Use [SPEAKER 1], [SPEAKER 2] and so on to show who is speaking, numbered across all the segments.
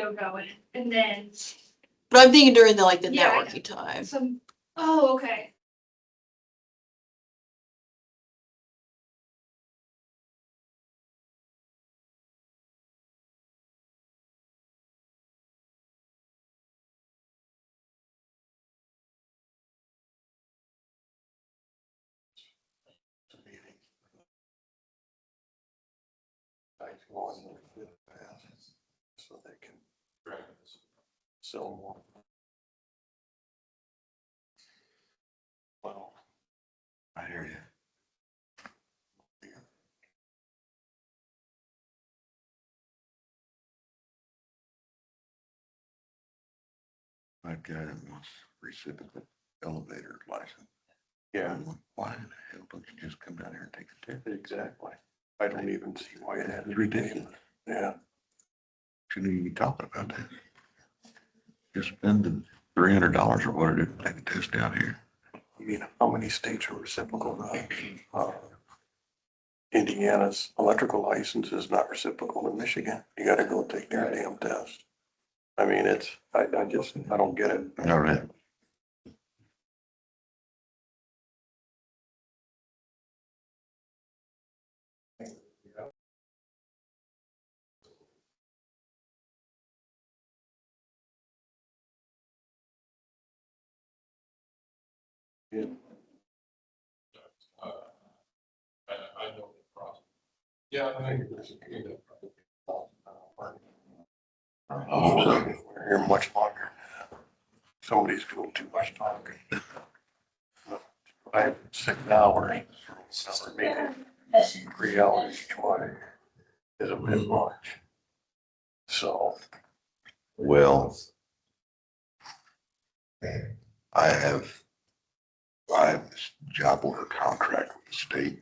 [SPEAKER 1] going, and then
[SPEAKER 2] But I'm thinking during the
[SPEAKER 1] Yeah, I know.
[SPEAKER 2] networking time.
[SPEAKER 1] some. Oh, okay.
[SPEAKER 3] So they can sell more. Well,
[SPEAKER 4] I hear you. That guy that wants reciprocal elevator license.
[SPEAKER 3] yeah,
[SPEAKER 4] I'm like, why in the hell don't you just come down here and take the test?
[SPEAKER 3] exactly. I don't even see why it had to
[SPEAKER 4] It's
[SPEAKER 3] be
[SPEAKER 4] ridiculous.
[SPEAKER 3] Yeah,
[SPEAKER 4] Shouldn't even be talking about that. Just spend the $300 or what it is to take a test down here.
[SPEAKER 3] I mean, how many states are reciprocal now? Indiana's electrical license is not reciprocal in Michigan. You gotta go take their damn test. I mean, I don't get it.
[SPEAKER 4] All right.
[SPEAKER 3] Yeah.
[SPEAKER 5] I know the process. Yeah, I think it's.
[SPEAKER 3] We're here much longer. Somebody's doing too much talking. 6 hours, or maybe 3 hours each way is a bit much. So,
[SPEAKER 4] Well, I have this job order contract with the state.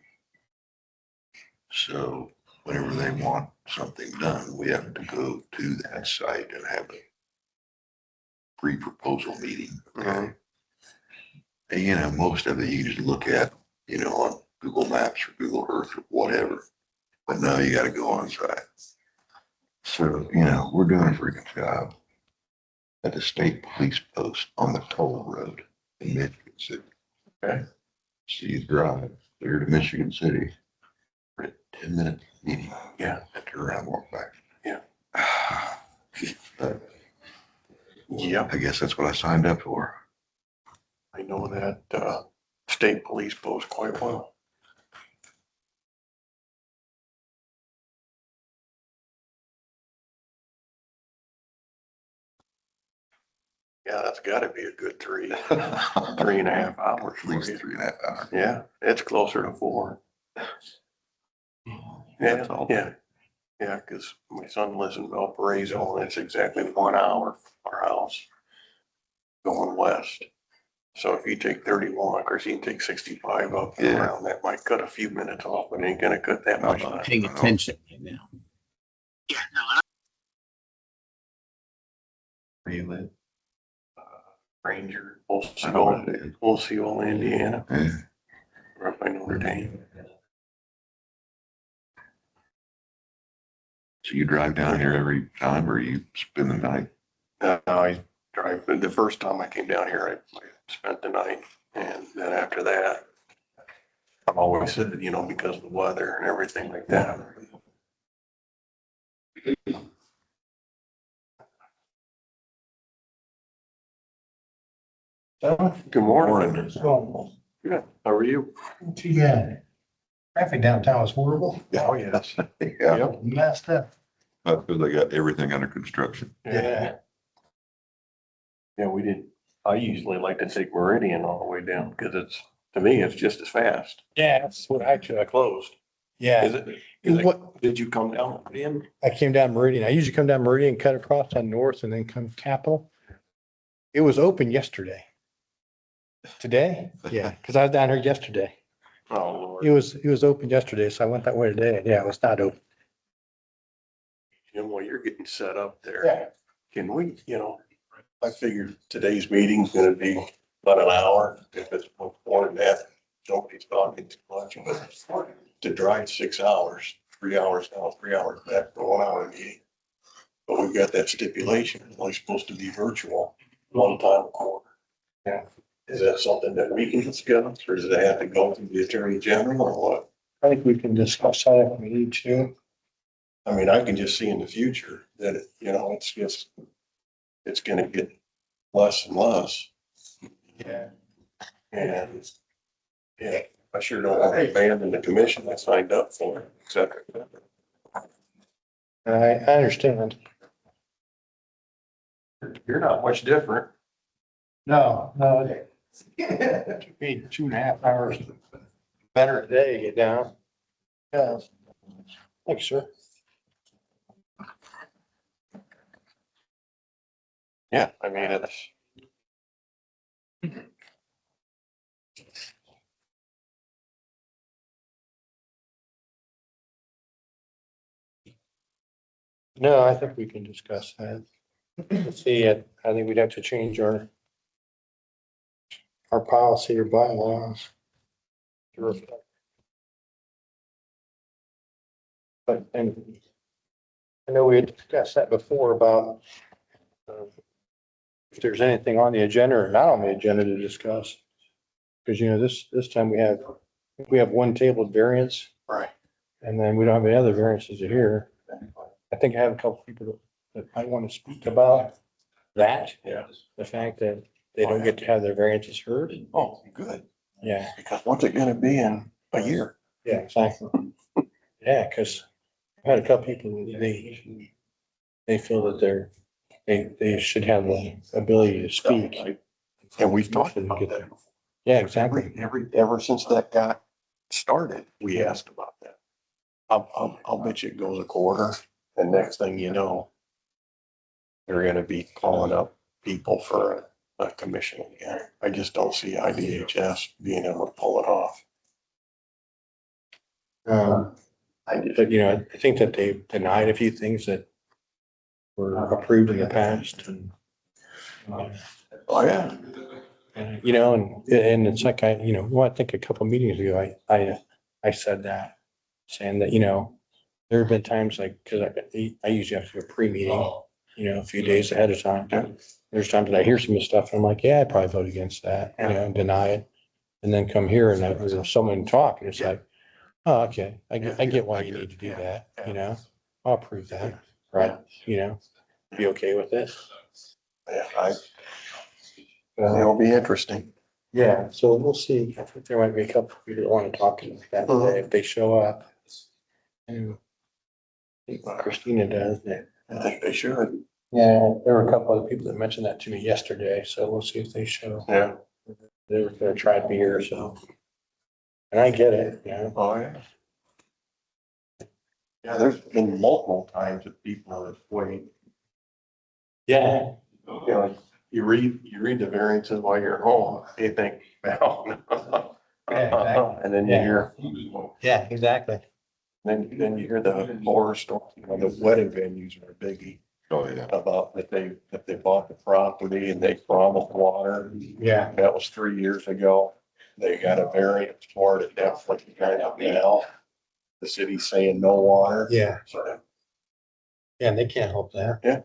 [SPEAKER 4] So whenever they want something done, we have to go to that site and have a pre-proposal meeting. Okay. And you know, most of it you can just look at, you know, on Google Maps or Google Earth or whatever. But now you got to go on site. So, you know, we're doing a freaking job at the state police post on the toll road in Michigan City.
[SPEAKER 3] Okay.
[SPEAKER 4] So you drive there to Michigan City for a 10-minute meeting.
[SPEAKER 3] yeah,
[SPEAKER 4] And turn around and walk back.
[SPEAKER 3] Yeah.
[SPEAKER 4] But
[SPEAKER 3] yeah,
[SPEAKER 4] I guess that's what I signed up for.
[SPEAKER 3] I know that, state police post quite well. Yeah, that's gotta be a good 3.5 hours.
[SPEAKER 4] At least
[SPEAKER 3] for you.
[SPEAKER 4] 3.5 hours.
[SPEAKER 3] Yeah, it's closer to 4.
[SPEAKER 4] That's
[SPEAKER 3] Yeah,
[SPEAKER 4] all.
[SPEAKER 3] yeah, cause my son lives in Valparaiso and it's exactly 1 hour from our house going west. So if you take 31, of course you can take 65 up and
[SPEAKER 4] Yeah.
[SPEAKER 3] around, that might cut a few minutes off, but it ain't gonna cut that much time.
[SPEAKER 6] Paying attention right now.
[SPEAKER 4] Where you live?
[SPEAKER 3] Ranger,
[SPEAKER 4] I know what it is.
[SPEAKER 3] Osceola, Indiana,
[SPEAKER 4] Yeah.
[SPEAKER 3] right by Notre Dame.
[SPEAKER 4] So you drive down here every time or you spend the night?
[SPEAKER 3] I drive, the first time I came down here, I spent the night, and then after that, I've always said, you know, because of the weather and everything like that. Good morning. Good, how are you?
[SPEAKER 7] Too bad. Traffic downtown was horrible.
[SPEAKER 3] Oh, yes.
[SPEAKER 4] Yeah.
[SPEAKER 3] Yep.
[SPEAKER 7] Messed up.
[SPEAKER 4] That's because they got everything under construction.
[SPEAKER 7] Yeah.
[SPEAKER 3] Yeah, we did, I usually like to take Meridian all the way down, because to me, it's just as fast.
[SPEAKER 7] Yeah, that's what
[SPEAKER 3] Actually, I closed. Is
[SPEAKER 7] yeah.
[SPEAKER 3] it? Did you come down Meridian?
[SPEAKER 7] I came down Meridian. I usually come down Meridian, cut across on North and then come Capitol. It was open yesterday. Today? Yeah, because I was down here yesterday.
[SPEAKER 3] Oh, Lord.
[SPEAKER 7] It was open yesterday, so I went that way today. Yeah, it was not open.
[SPEAKER 3] Jim, while you're getting set up there, can we, you know, I figured today's meeting's gonna be about an hour. If it's more than that, nobody's talking too much. To drive 6 hours, 3 hours down, 3 hours back, for 1 hour meeting. But we've got that stipulation, it's only supposed to be virtual, one time a quarter.
[SPEAKER 7] Yeah.
[SPEAKER 3] Is that something that we can discuss, or does it have to go through the Attorney General or what?
[SPEAKER 7] I think we can discuss that if we need to.
[SPEAKER 3] I mean, I can just see in the future that, it's gonna get less and less.
[SPEAKER 7] Yeah.
[SPEAKER 3] And, yeah, I sure don't want to abandon the commission I signed up for, et cetera.
[SPEAKER 7] I understand.
[SPEAKER 3] You're not much different.
[SPEAKER 7] No. It took me 2.5 hours better today to get down. Yeah. Thanks, sir.
[SPEAKER 3] Yeah, I mean, it's.
[SPEAKER 7] No, I think we can discuss that. Let's see, I think we'd have to change our policy or bylaws. to reflect. But, and I know we had discussed that before about if there's anything on the agenda or not on the agenda to discuss. Because, this time we have one tabled variance.
[SPEAKER 3] Right.
[SPEAKER 7] And then we don't have any other variances here. I think I have a couple people that I want to speak about that.
[SPEAKER 3] Yeah.
[SPEAKER 7] The fact that they don't get to have their variances heard.
[SPEAKER 3] Oh, good,
[SPEAKER 7] Yeah,
[SPEAKER 3] because what's it gonna be in a year?
[SPEAKER 7] yeah, exactly. Yeah, because I had a couple people, they feel that they should have the ability to speak.
[SPEAKER 3] And we've talked about that.
[SPEAKER 7] Yeah, exactly.
[SPEAKER 3] Ever since that got started, we asked about that. I'll bet you it goes a quarter, and next thing you know, they're gonna be calling up people for a commission again. I just don't see IDHS being able to pull it off.
[SPEAKER 7] But I think that they denied a few things that were approved in the past and,
[SPEAKER 3] Oh, yeah.
[SPEAKER 7] and it's like, I think a couple meetings ago, I said that, saying that, there have been times like, cause I usually have to do a pre-meeting, a few days ahead of time. There's times that I hear some of the stuff and I'm like, yeah, I'd probably vote against that, and deny it. And then come here and there's someone talk and it's like, oh, okay, I get why you need to do that, I'll approve that, right? Be okay with it.
[SPEAKER 3] Yeah, it'll be interesting.
[SPEAKER 7] Yeah, so we'll see. I think there might be a couple of people that want to talk to that day if they show up. And I think Christina does.
[SPEAKER 3] I think they should.
[SPEAKER 7] Yeah, there were a couple other people that mentioned that to me yesterday, so we'll see if they show.
[SPEAKER 3] Yeah.
[SPEAKER 7] They were gonna try to be here, so. And I get it,
[SPEAKER 3] Oh, yeah. Yeah, there's been multiple times that people have waited.
[SPEAKER 7] Yeah,
[SPEAKER 3] You read the variances while you're home, you think, well.
[SPEAKER 7] Yeah,
[SPEAKER 3] And then you hear,
[SPEAKER 7] yeah, exactly.
[SPEAKER 3] then you hear the horror story, the wedding venues are a biggie.
[SPEAKER 4] Oh, yeah.
[SPEAKER 3] About that they bought the property and they promised water.
[SPEAKER 7] Yeah.
[SPEAKER 3] That was 3 years ago. They got a variance for it, it definitely kind of now. The city's saying no water.
[SPEAKER 7] Yeah,
[SPEAKER 3] So,
[SPEAKER 7] yeah, and they can't help that.
[SPEAKER 3] Yeah.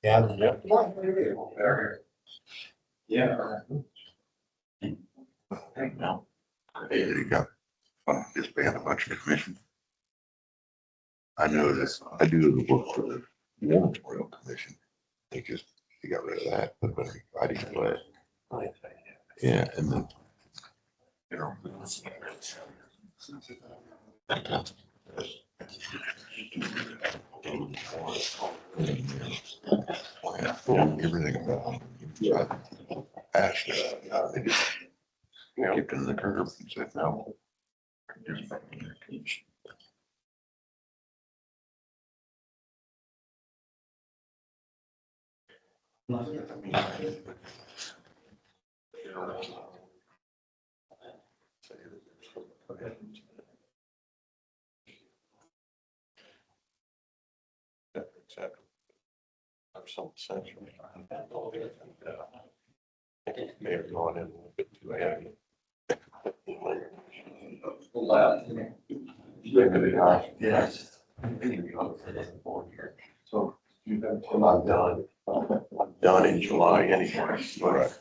[SPEAKER 7] Yeah.
[SPEAKER 3] yeah.
[SPEAKER 4] No. Hey, you got, disband a bunch of commissions. I know this, I do the work for the Warrants Royal Commission. They got rid of that, but I didn't play it. Yeah, and then, everything about it. Asked, they just kicked in the curb and said, no.
[SPEAKER 3] Or some century. I think it may have gone in a little bit too heavy.
[SPEAKER 7] Yes.
[SPEAKER 3] So I'm not done. I'm done in July anyway.
[SPEAKER 4] Right.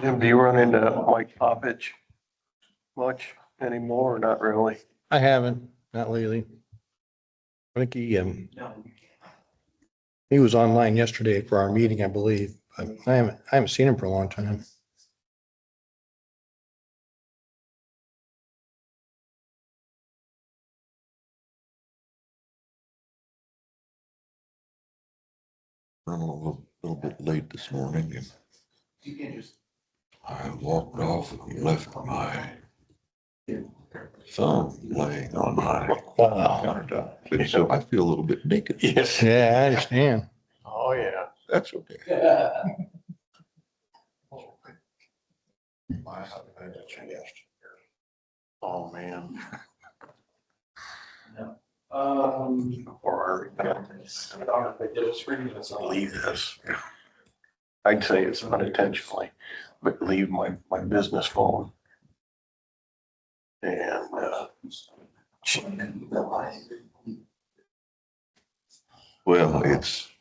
[SPEAKER 3] Jim, do you run into Mike Poppich much anymore or not really?
[SPEAKER 7] I haven't, not lately. I think he was online yesterday for our meeting, I believe, but I haven't seen him for a long time.
[SPEAKER 4] I'm a little bit late this morning and I walked off and left my phone laying on my countertop. And so I feel a little bit naked.
[SPEAKER 3] Yes.
[SPEAKER 7] Yeah, I understand.
[SPEAKER 3] Oh, yeah.
[SPEAKER 4] That's okay.
[SPEAKER 3] Oh, man. Before I leave this, I'd say it's unintentionally, but leave my business phone. And,
[SPEAKER 4] Well, it's,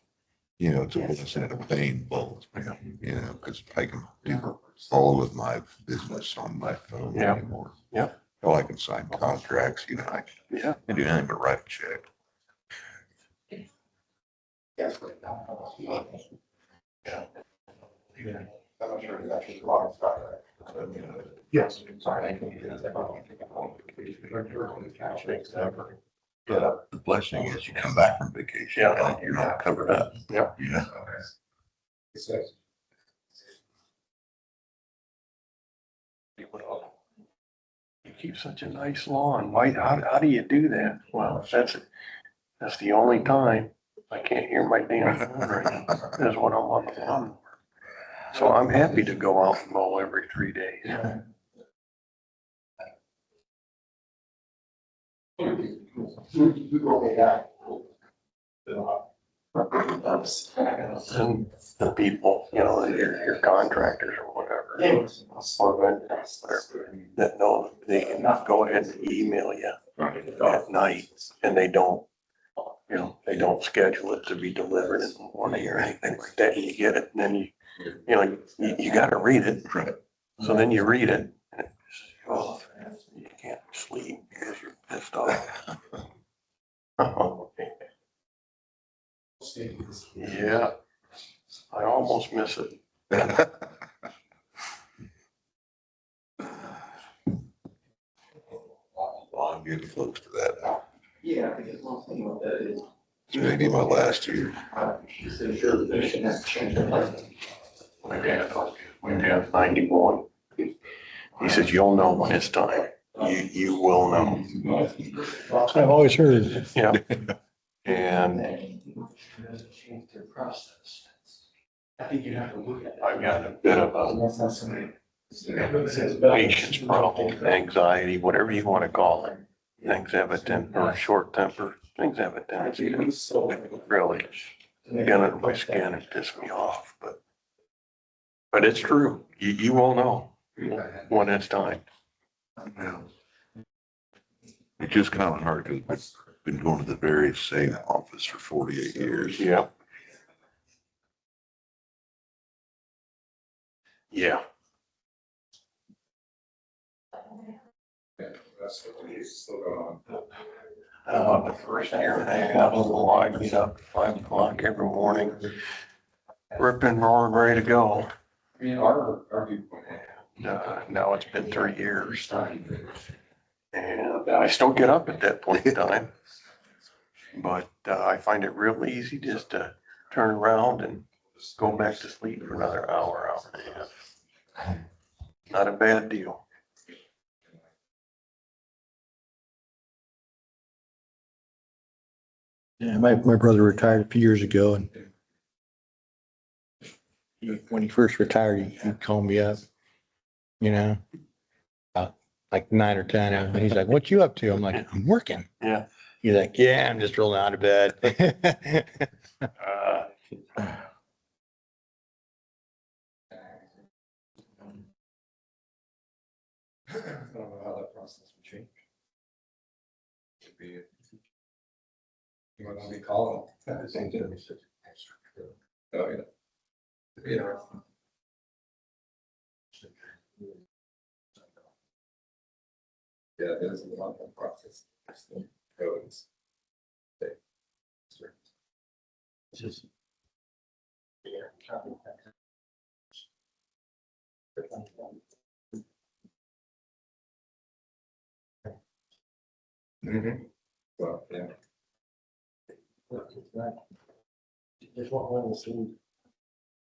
[SPEAKER 4] it's a blessing and a pain both, because I can do all of my business on my phone
[SPEAKER 3] Yeah.
[SPEAKER 4] anymore.
[SPEAKER 3] Yeah.
[SPEAKER 4] Well, I can sign contracts, I
[SPEAKER 3] yeah.
[SPEAKER 4] can do anything but write a check.
[SPEAKER 3] Yes.
[SPEAKER 4] The blessing is you come back from vacation and you're not covered up.
[SPEAKER 3] Yeah.
[SPEAKER 4] Yeah.
[SPEAKER 3] You keep such a nice lawn. Why, how do you do that? Well, that's the only time I can't hear my damn phone ring is when I'm on the lawn. So I'm happy to go out and mow every 3 days. And the people, your contractors or whatever, or vendors, whatever, that know they can go ahead and email you at night and they don't schedule it to be delivered in the morning or anything like that. And you get it and then you gotta read it.
[SPEAKER 4] Right.
[SPEAKER 3] So then you read it and you can't sleep because you're pissed off. Yeah, I almost miss it.
[SPEAKER 4] Well, I'm getting close to that now.
[SPEAKER 6] Yeah, I think one thing about that is.
[SPEAKER 4] It's maybe my last year.
[SPEAKER 3] My dad's 91. He says, you'll know when it's time. You will know.
[SPEAKER 7] I've always heard.
[SPEAKER 3] Yeah. And
[SPEAKER 6] I think you have to look at.
[SPEAKER 3] I've got a bit of a patience problem, anxiety, whatever you want to call it. Things have a or short temper. Things have a tendency to really get under my skin and piss me off. But it's true. You will know when it's time.
[SPEAKER 4] It's just kind of hard because I've been going to the very same office for 48 years.
[SPEAKER 3] Yeah. Yeah. The first year and a half, so I get up at 5 o'clock every morning, ripping, roaring, ready to go.
[SPEAKER 5] I mean, our people.
[SPEAKER 3] Now it's been 3 years. And I still get up at that point in time. But I find it real easy just to turn around and go back to sleep for another hour, hour and a half. Not a bad deal.
[SPEAKER 7] Yeah, my brother retired a few years ago and when he first retired, he called me up, you know, about like 9 or 10. And he's like, what you up to? I'm like, I'm working.
[SPEAKER 3] Yeah.
[SPEAKER 7] He's like, yeah, I'm just rolling out of bed.
[SPEAKER 3] Uh,
[SPEAKER 6] I don't know how that process would change. Could be. You might not be calling. At the same time. Oh, yeah. Yeah. Yeah, it is a lot of process. Codes.
[SPEAKER 7] Just-
[SPEAKER 6] Mhm. Well, yeah.
[SPEAKER 7] There's one of the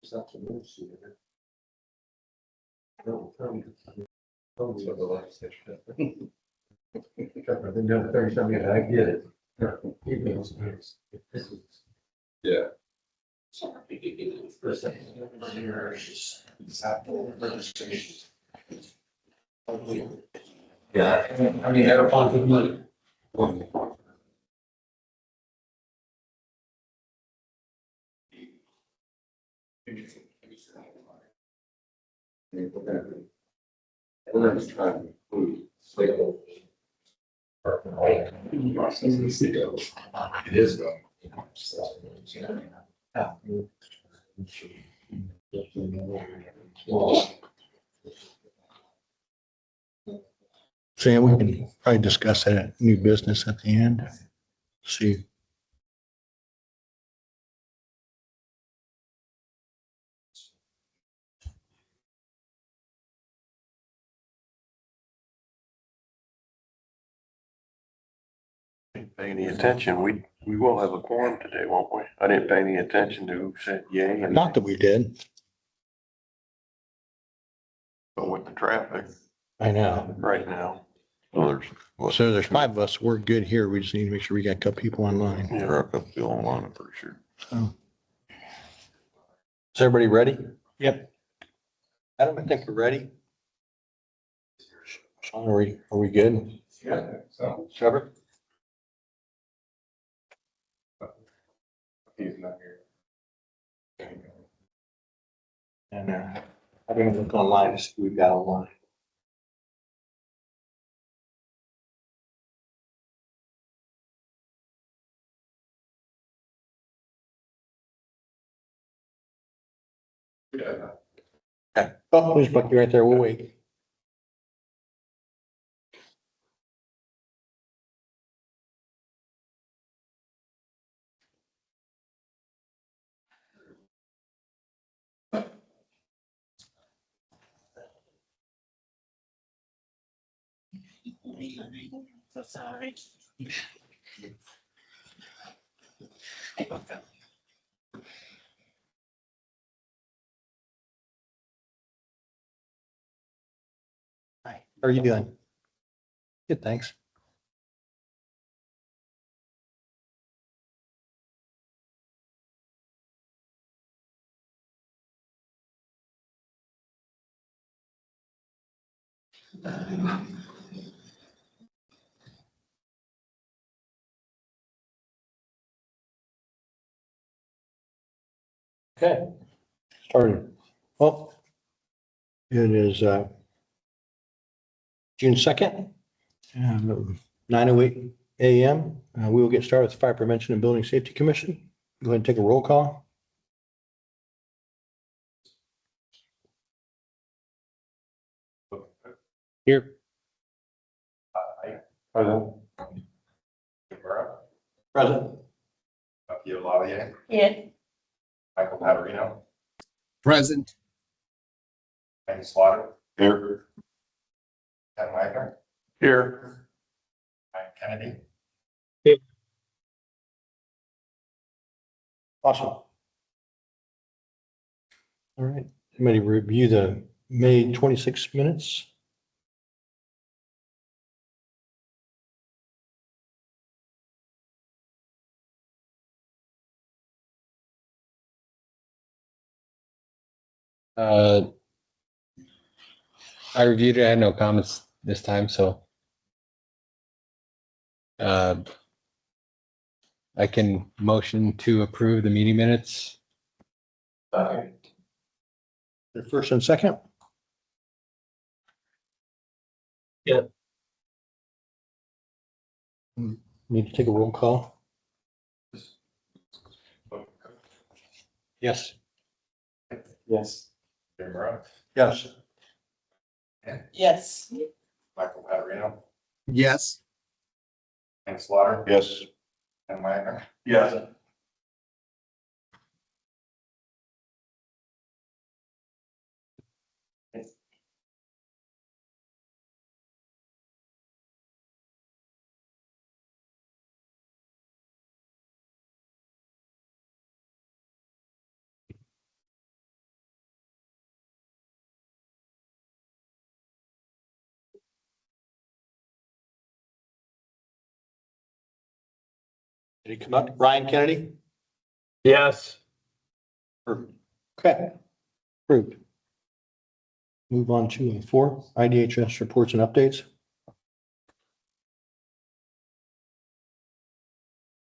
[SPEAKER 7] stuff to move to.
[SPEAKER 6] So the legislation.
[SPEAKER 7] I've been doing it 30-some years. I get it.
[SPEAKER 6] Yeah.
[SPEAKER 7] Yeah, I mean, they're fun with money.
[SPEAKER 6] It is though.
[SPEAKER 7] Sam, we can probably discuss that at new business at the end. See.
[SPEAKER 3] Didn't pay any attention. We will have a quorum today, won't we? I didn't pay any attention to who said yay and
[SPEAKER 7] Not that we did.
[SPEAKER 3] but with the traffic
[SPEAKER 7] I know.
[SPEAKER 3] right now.
[SPEAKER 4] Well, there's.
[SPEAKER 7] So there's 5 of us. We're good here. We just need to make sure we got a couple people online.
[SPEAKER 3] Yeah.
[SPEAKER 4] There are a couple people online, I'm pretty sure.
[SPEAKER 7] So. Is everybody ready? Yep. Adam, I think we're ready. Sean, are we good?
[SPEAKER 6] Yeah, so.
[SPEAKER 7] Trevor?
[SPEAKER 6] He's not here.
[SPEAKER 7] And I'm gonna look online to see what we've got online.
[SPEAKER 6] Yeah.
[SPEAKER 7] Okay. Oh, there's Bucky right there. We'll wait.
[SPEAKER 2] Sorry.
[SPEAKER 7] Hi, how are you doing? Good, thanks. Okay, started. Well, it is June 2nd, 9:08 a.m. We will get started with the Fire Prevention and Building Safety Commission. Go ahead and take a roll call. Here.
[SPEAKER 5] Present. Kimura,
[SPEAKER 7] Present.
[SPEAKER 5] Akio Lavalier,
[SPEAKER 2] Yeah.
[SPEAKER 5] Michael Paterino,
[SPEAKER 8] Present.
[SPEAKER 5] Kenny Slaughter,
[SPEAKER 4] Here.
[SPEAKER 5] Ken Wagner,
[SPEAKER 3] Here.
[SPEAKER 5] Ryan Kennedy.
[SPEAKER 7] Here. Awesome. All right, somebody review the May 26 minutes.
[SPEAKER 8] Uh, I reviewed it. I had no comments this time, so I can motion to approve the meeting minutes.
[SPEAKER 7] The first and second?
[SPEAKER 8] Yeah.
[SPEAKER 7] Need to take a roll call? Yes.
[SPEAKER 6] Yes.
[SPEAKER 5] Jim Brown,
[SPEAKER 7] Yes.
[SPEAKER 2] Yes.
[SPEAKER 5] Michael Paterino,
[SPEAKER 4] Yes.
[SPEAKER 5] Hank Slaughter,
[SPEAKER 3] Yes.
[SPEAKER 5] and Wagner.
[SPEAKER 3] Yes.
[SPEAKER 7] Did he come up? Ryan Kennedy?
[SPEAKER 8] Yes.
[SPEAKER 7] Perfect. Okay. Approved. Move on to 4, IDHS reports and updates.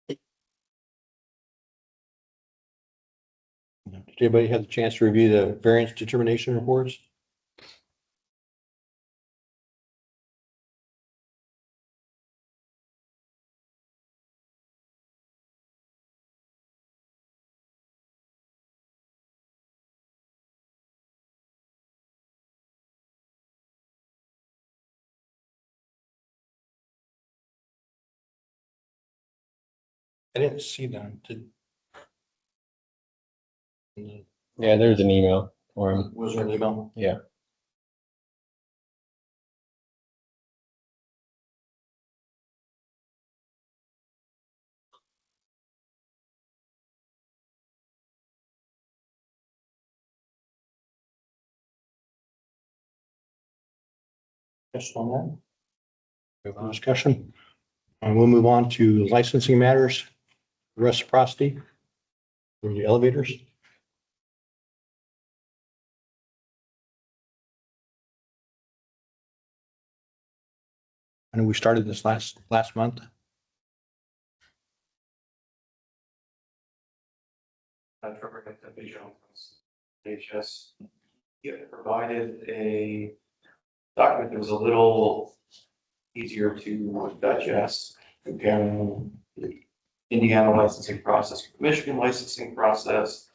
[SPEAKER 7] Did anybody have the chance to review the variance determination reports? I didn't see them.
[SPEAKER 8] Yeah, there's an email for him.
[SPEAKER 7] Was there an email?
[SPEAKER 8] Yeah.
[SPEAKER 7] Just on that. We have a discussion. We'll move on to licensing matters, reciprocity for the elevators. I know we started this last month.
[SPEAKER 9] HS provided a document that was a little easier to digest, comparing the Indiana licensing process with the Michigan licensing process,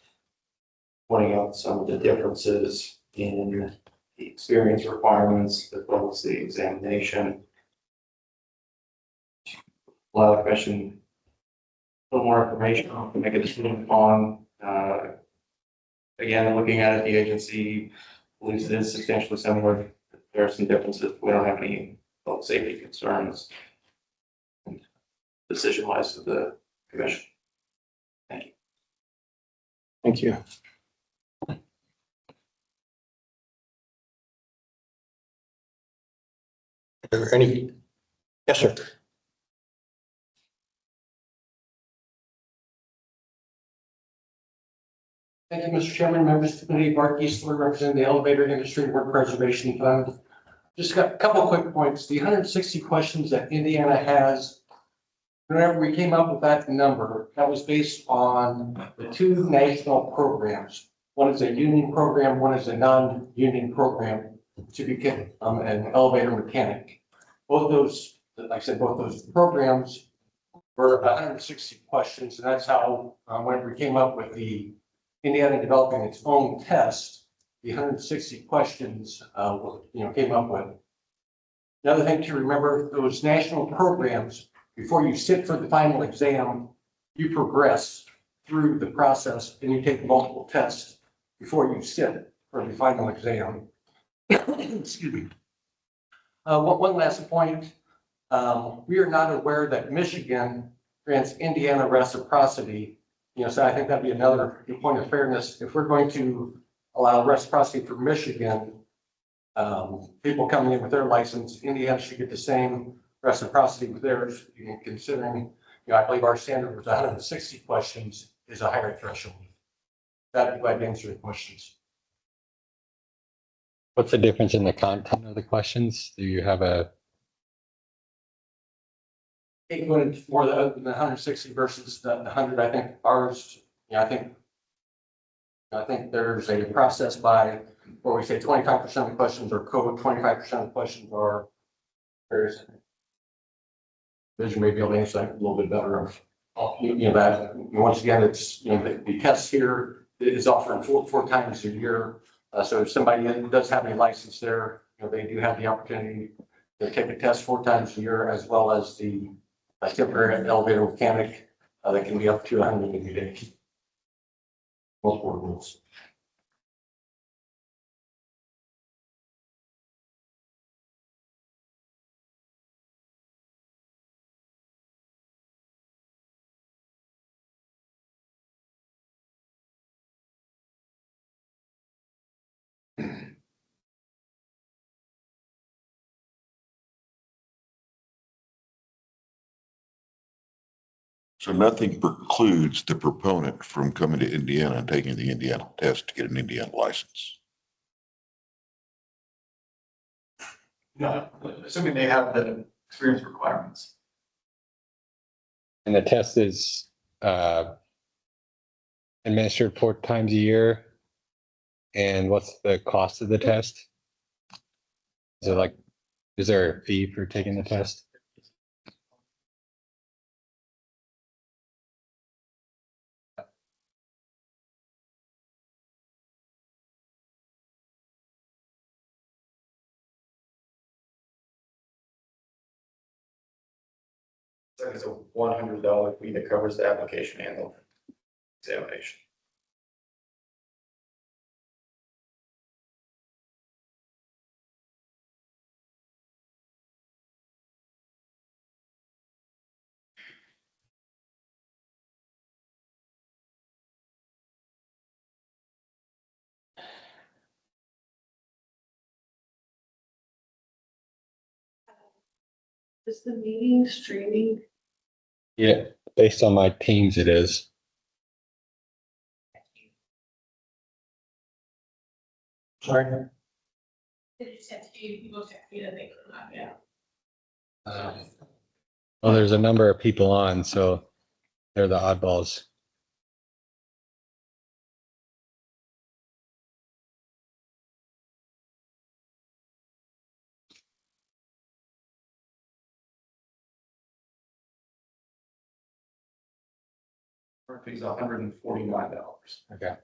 [SPEAKER 9] pointing out some of the differences in the experience requirements as well as the examination. A lot of question, a little more information to make a decision on. Again, looking at it, the agency believes it is substantially similar. There are some differences. We don't have any public safety concerns. Decision lies with the commission. Thank you.
[SPEAKER 7] Thank you. Are there any? Yes, sir.
[SPEAKER 10] Thank you, Mr. Chairman, members of the committee, Bart Geisler, representing the Elevator Industry Work Preservation Fund. Just got a couple of quick points. The 160 questions that Indiana has, whenever we came up with that number, that was based on the 2 national programs. One is a union program, one is a non-union program to become an elevator mechanic. Both those, like I said, both those programs were 160 questions, and that's how, whenever we came up with the Indiana developing its own test, the 160 questions, came up with. Another thing to remember, those national programs, before you sit for the final exam, you progress through the process and you take multiple tests before you sit for the final exam. Excuse me. One last point. We are not aware that Michigan grants Indiana reciprocity So I think that'd be another point of fairness. If we're going to allow reciprocity for Michigan, people coming in with their license, Indiana should get the same reciprocity with theirs, considering, I believe our standard was 160 questions is a higher threshold. That'd be glad to answer your questions.
[SPEAKER 8] What's the difference in the content of the questions? Do you have a,
[SPEAKER 10] When it's more than the 160 versus the 100, I think ours, I think there's a process by where we say 25% of the questions are code, 25% of the questions are various. Vision may be able to answer that a little bit better. That once again, it's, the test here is offered four times a year. So if somebody does have a license there, they do have the opportunity to take a test 4 times a year, as well as the temporary elevator mechanic that can be up to 180 days. Multiple rules.
[SPEAKER 4] So nothing precludes the proponent from coming to Indiana and taking the Indiana test to get an Indiana license.
[SPEAKER 9] No, assuming they have the experience requirements.
[SPEAKER 8] and the test is administered 4 times a year? And what's the cost of the test? Is there a fee for taking the test?
[SPEAKER 9] It's a $100 fee that covers the application and the examination.
[SPEAKER 2] Is the meeting streaming?
[SPEAKER 8] Yeah, based on my teams, it is.
[SPEAKER 10] Sorry.
[SPEAKER 8] Well, there's a number of people on, so they're the oddballs.
[SPEAKER 9] Our fee's $149.
[SPEAKER 8] Okay.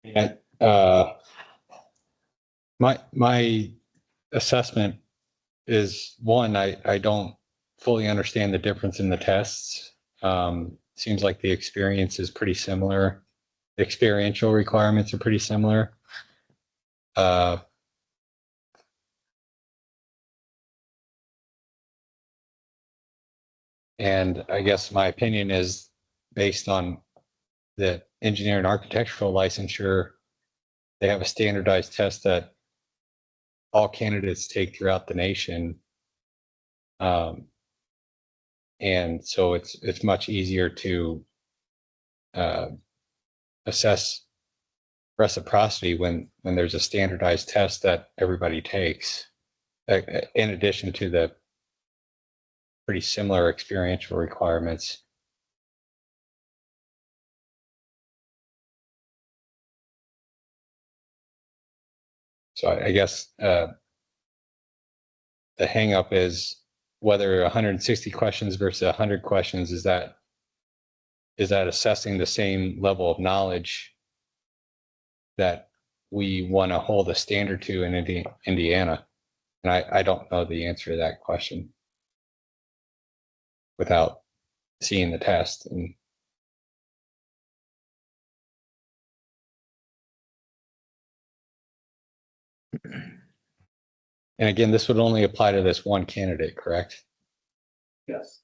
[SPEAKER 8] Yeah, my assessment is one, I don't fully understand the difference in the tests. Seems like the experience is pretty similar. The experiential requirements are pretty similar. And I guess my opinion is based on the engineer and architectural licensure, they have a standardized test that all candidates take throughout the nation. And so it's much easier to assess reciprocity when there's a standardized test that everybody takes, in addition to the pretty similar experiential requirements. So I guess the hang up is whether 160 questions versus 100 questions, is that is that assessing the same level of knowledge that we want to hold a standard to in Indiana? And I don't know the answer to that question without seeing the test. And again, this would only apply to this one candidate, correct?
[SPEAKER 6] Yes.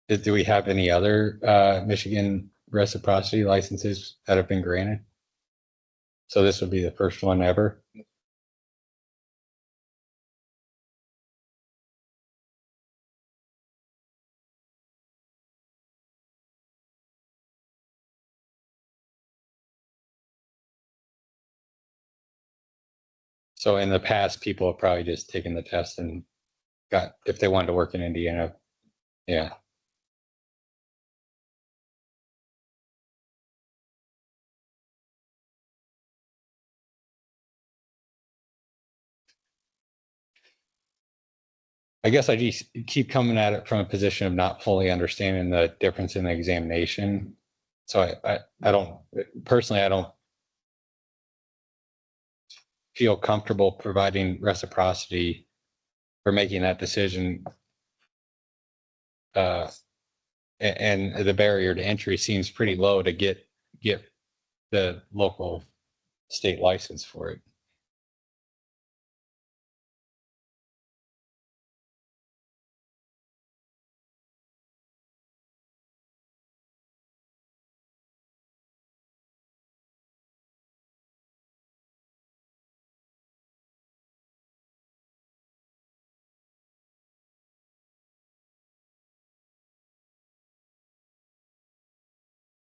[SPEAKER 8] Do we have any other Michigan reciprocity licenses that have been granted? So this would be the first one ever? So in the past, people have probably just taken the test and got, if they wanted to work in Indiana, yeah. I guess I just keep coming at it from a position of not fully understanding the difference in the examination. So I don't, personally, I don't feel comfortable providing reciprocity for making that decision. And the barrier to entry seems pretty low to get the local state license for it.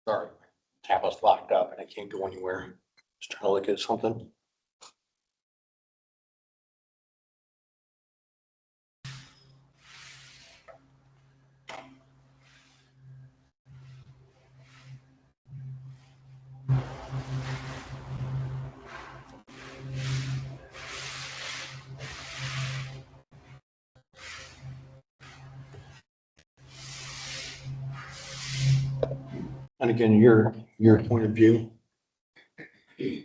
[SPEAKER 7] Sorry, tablet's locked up and I can't go anywhere. Just trying to look at something. And again, your point of view is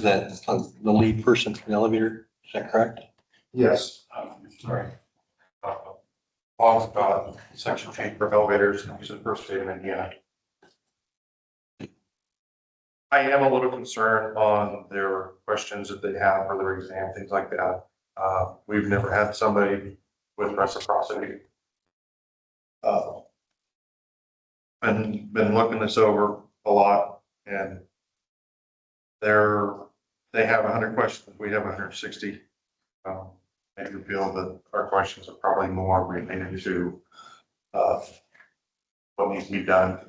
[SPEAKER 7] that the lead person for the elevator, is that correct?
[SPEAKER 11] Yes, sorry. Laws section 8 for elevators, and use the first state of Indiana. I am a little concerned on their questions that they have for their exam, things like that. We've never had somebody with reciprocity. Been looking this over a lot, and they have 100 questions, we have 160. I do feel that our questions are probably more related to what needs to be done.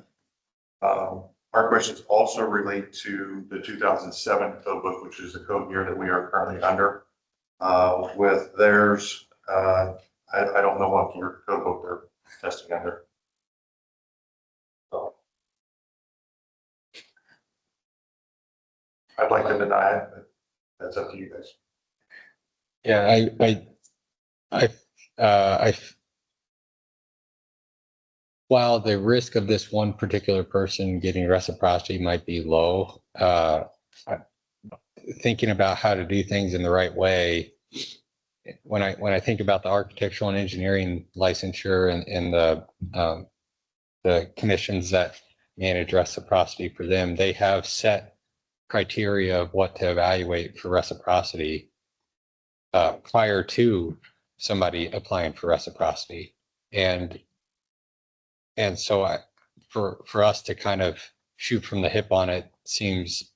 [SPEAKER 11] Our questions also relate to the 2007 code book, which is the code year that we are currently under. With theirs, I don't know what year code book they're testing under. So I'd like to deny it, but that's up to you guys.
[SPEAKER 8] Yeah, while the risk of this one particular person getting reciprocity might be low, thinking about how to do things in the right way, when I think about the architectural and engineering licensure and the commissions that manage reciprocity for them, they have set criteria of what to evaluate for reciprocity prior to somebody applying for reciprocity. And so for us to kind of shoot from the hip on it seems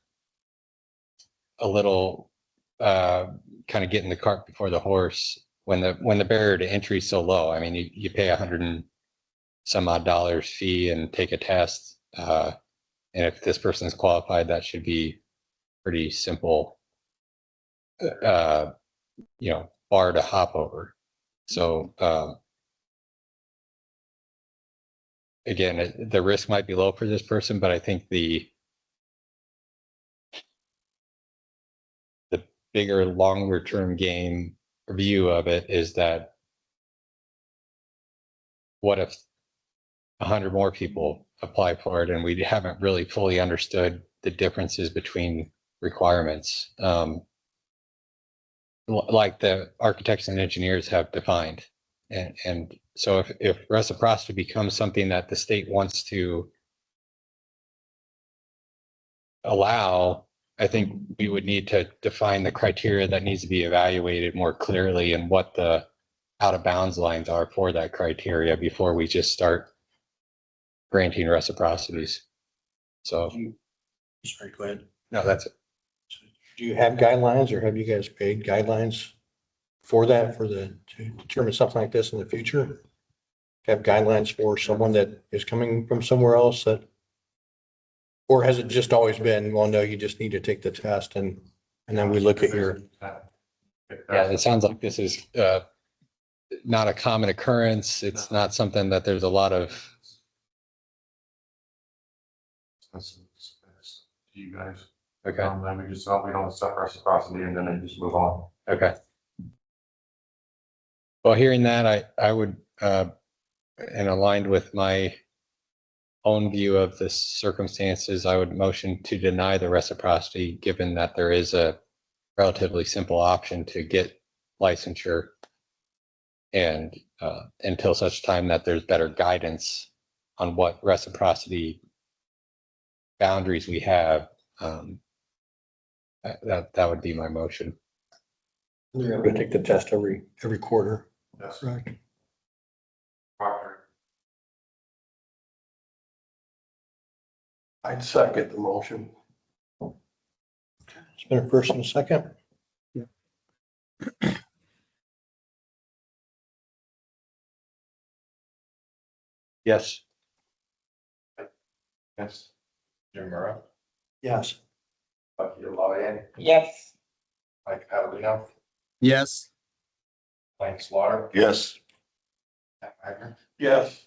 [SPEAKER 8] a little kind of getting the cart before the horse when the barrier to entry is so low. I mean, you pay $100 and some odd fee and take a test. And if this person is qualified, that should be pretty simple, bar to hop over. So again, the risk might be low for this person, but I think the bigger, longer term game view of it is that what if 100 more people apply for it and we haven't really fully understood the differences between requirements, like the architects and engineers have defined. And so if reciprocity becomes something that the state wants to allow, I think we would need to define the criteria that needs to be evaluated more clearly and what the out of bounds lines are for that criteria before we just start granting reciprocities. So,
[SPEAKER 7] Sorry, go ahead.
[SPEAKER 8] no, that's it.
[SPEAKER 7] Do you have guidelines or have you guys paid guidelines for that, to determine something like this in the future? Have guidelines for someone that is coming from somewhere else that, or has it just always been, well, no, you just need to take the test and then we look at your,
[SPEAKER 8] Yeah, it sounds like this is not a common occurrence. It's not something that there's a lot of.
[SPEAKER 11] You guys.
[SPEAKER 8] Okay,
[SPEAKER 11] Then we just, we don't accept reciprocity and then they just move on.
[SPEAKER 8] okay. Well, hearing that, I would, and aligned with my own view of the circumstances, I would motion to deny the reciprocity, given that there is a relatively simple option to get licensure. And until such time that there's better guidance on what reciprocity boundaries we have, that would be my motion.
[SPEAKER 7] you're going to take the test every quarter.
[SPEAKER 11] Yes.
[SPEAKER 7] Correct.
[SPEAKER 3] I'd second the motion.
[SPEAKER 7] It's been a first and a second. Yes.
[SPEAKER 11] Yes.
[SPEAKER 6] Jim Murrow,
[SPEAKER 7] Yes.
[SPEAKER 11] Bucky LaValle,
[SPEAKER 10] Yes.
[SPEAKER 11] Mike Paladino,
[SPEAKER 6] yes.
[SPEAKER 11] Lane Slaughter,
[SPEAKER 4] Yes.
[SPEAKER 11] Matt Wagner,
[SPEAKER 3] Yes.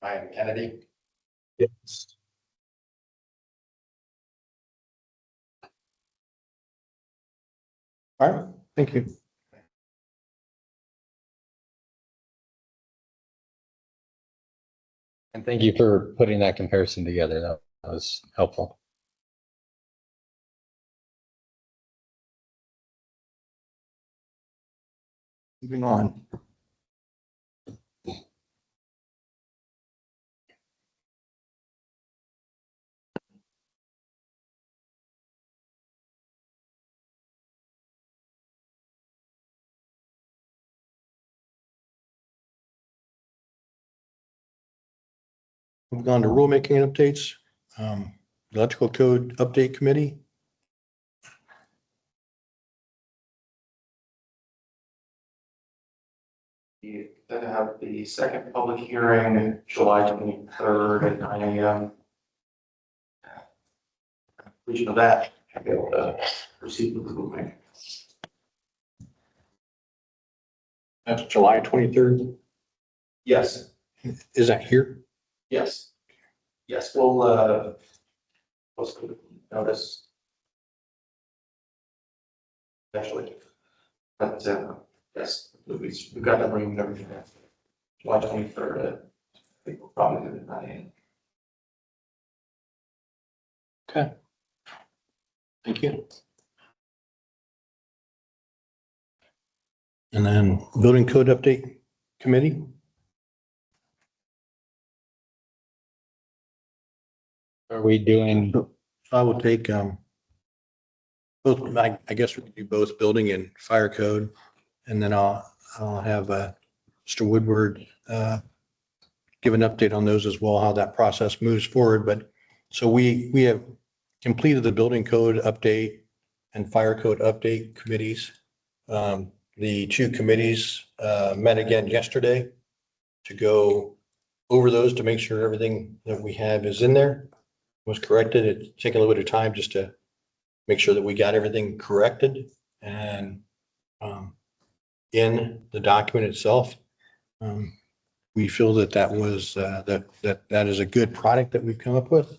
[SPEAKER 11] Ryan Kennedy,
[SPEAKER 7] Yes. All right, thank you.
[SPEAKER 8] And thank you for putting that comparison together. That was helpful.
[SPEAKER 7] Moving on. Moving on to rulemaking updates. Electrical Code Update Committee.
[SPEAKER 9] You then have the second public hearing, July 23rd at 9 a.m. Completion of that, I'll be able to proceed with the moving.
[SPEAKER 7] That's July 23rd.
[SPEAKER 9] Yes,
[SPEAKER 7] Is that here?
[SPEAKER 9] yes. Yes, we'll post the notice. Actually, but yes, we've got the room and everything. July 23rd, I think we'll probably do it at 9 a.m.
[SPEAKER 7] Okay. Thank you. And then Building Code Update Committee.
[SPEAKER 8] Are we doing,
[SPEAKER 7] I will take both, I guess we can do both building and fire code. And then I'll have Mr. Woodward give an update on those as well, how that process moves forward. But so we have completed the building code update and fire code update committees. The two committees met again yesterday to go over those to make sure everything that we have is in there, was corrected. It's taken a little bit of time just to make sure that we got everything corrected and in the document itself. we feel that that was, that is a good product that we've come up with.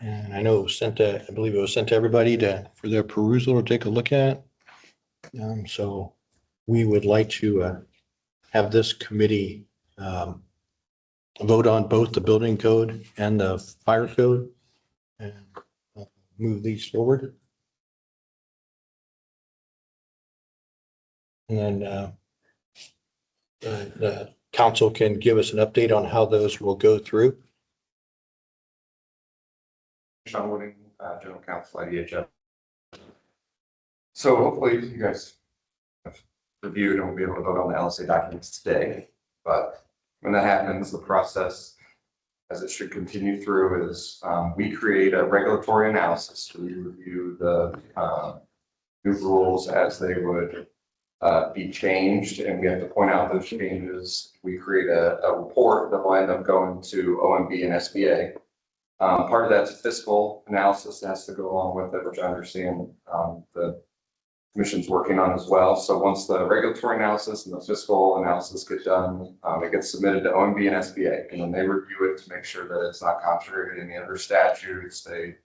[SPEAKER 7] And I know it was sent to, I believe it was sent to everybody for their perusal to take a look at. So we would like to have this committee vote on both the building code and the fire code and move these forward. And then the council can give us an update on how those will go through.
[SPEAKER 11] Sean Wooding, General Counsel, IDHS. So hopefully you guys have reviewed and will be able to vote on the LSA documents today. But when that happens, the process, as it should continue through, is we create a regulatory analysis. We review the new rules as they would be changed, and we have to point out those changes. We create a report that will end up going to OMB and SBA. Part of that's fiscal analysis that has to go along with it, which I understand the commission's working on as well. So once the regulatory analysis and the fiscal analysis get done, it gets submitted to OMB and SBA, and then they review it to make sure that it's not contrary to any other statutes. They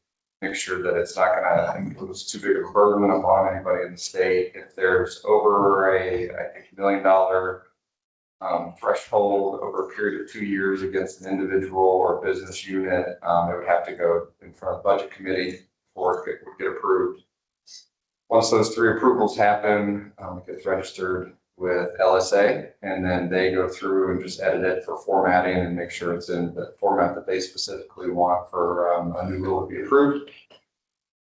[SPEAKER 11] make sure that it's not going to impose too big of a burden upon anybody in the state. If there's over I think $1 million threshold over a period of 2 years against an individual or business unit, it would have to go in front of the budget committee before it would get approved. Once those 3 approvals happen, it gets registered with LSA, and then they go through and just edit it for formatting and make sure it's in the format that they specifically want for a new rule to be approved.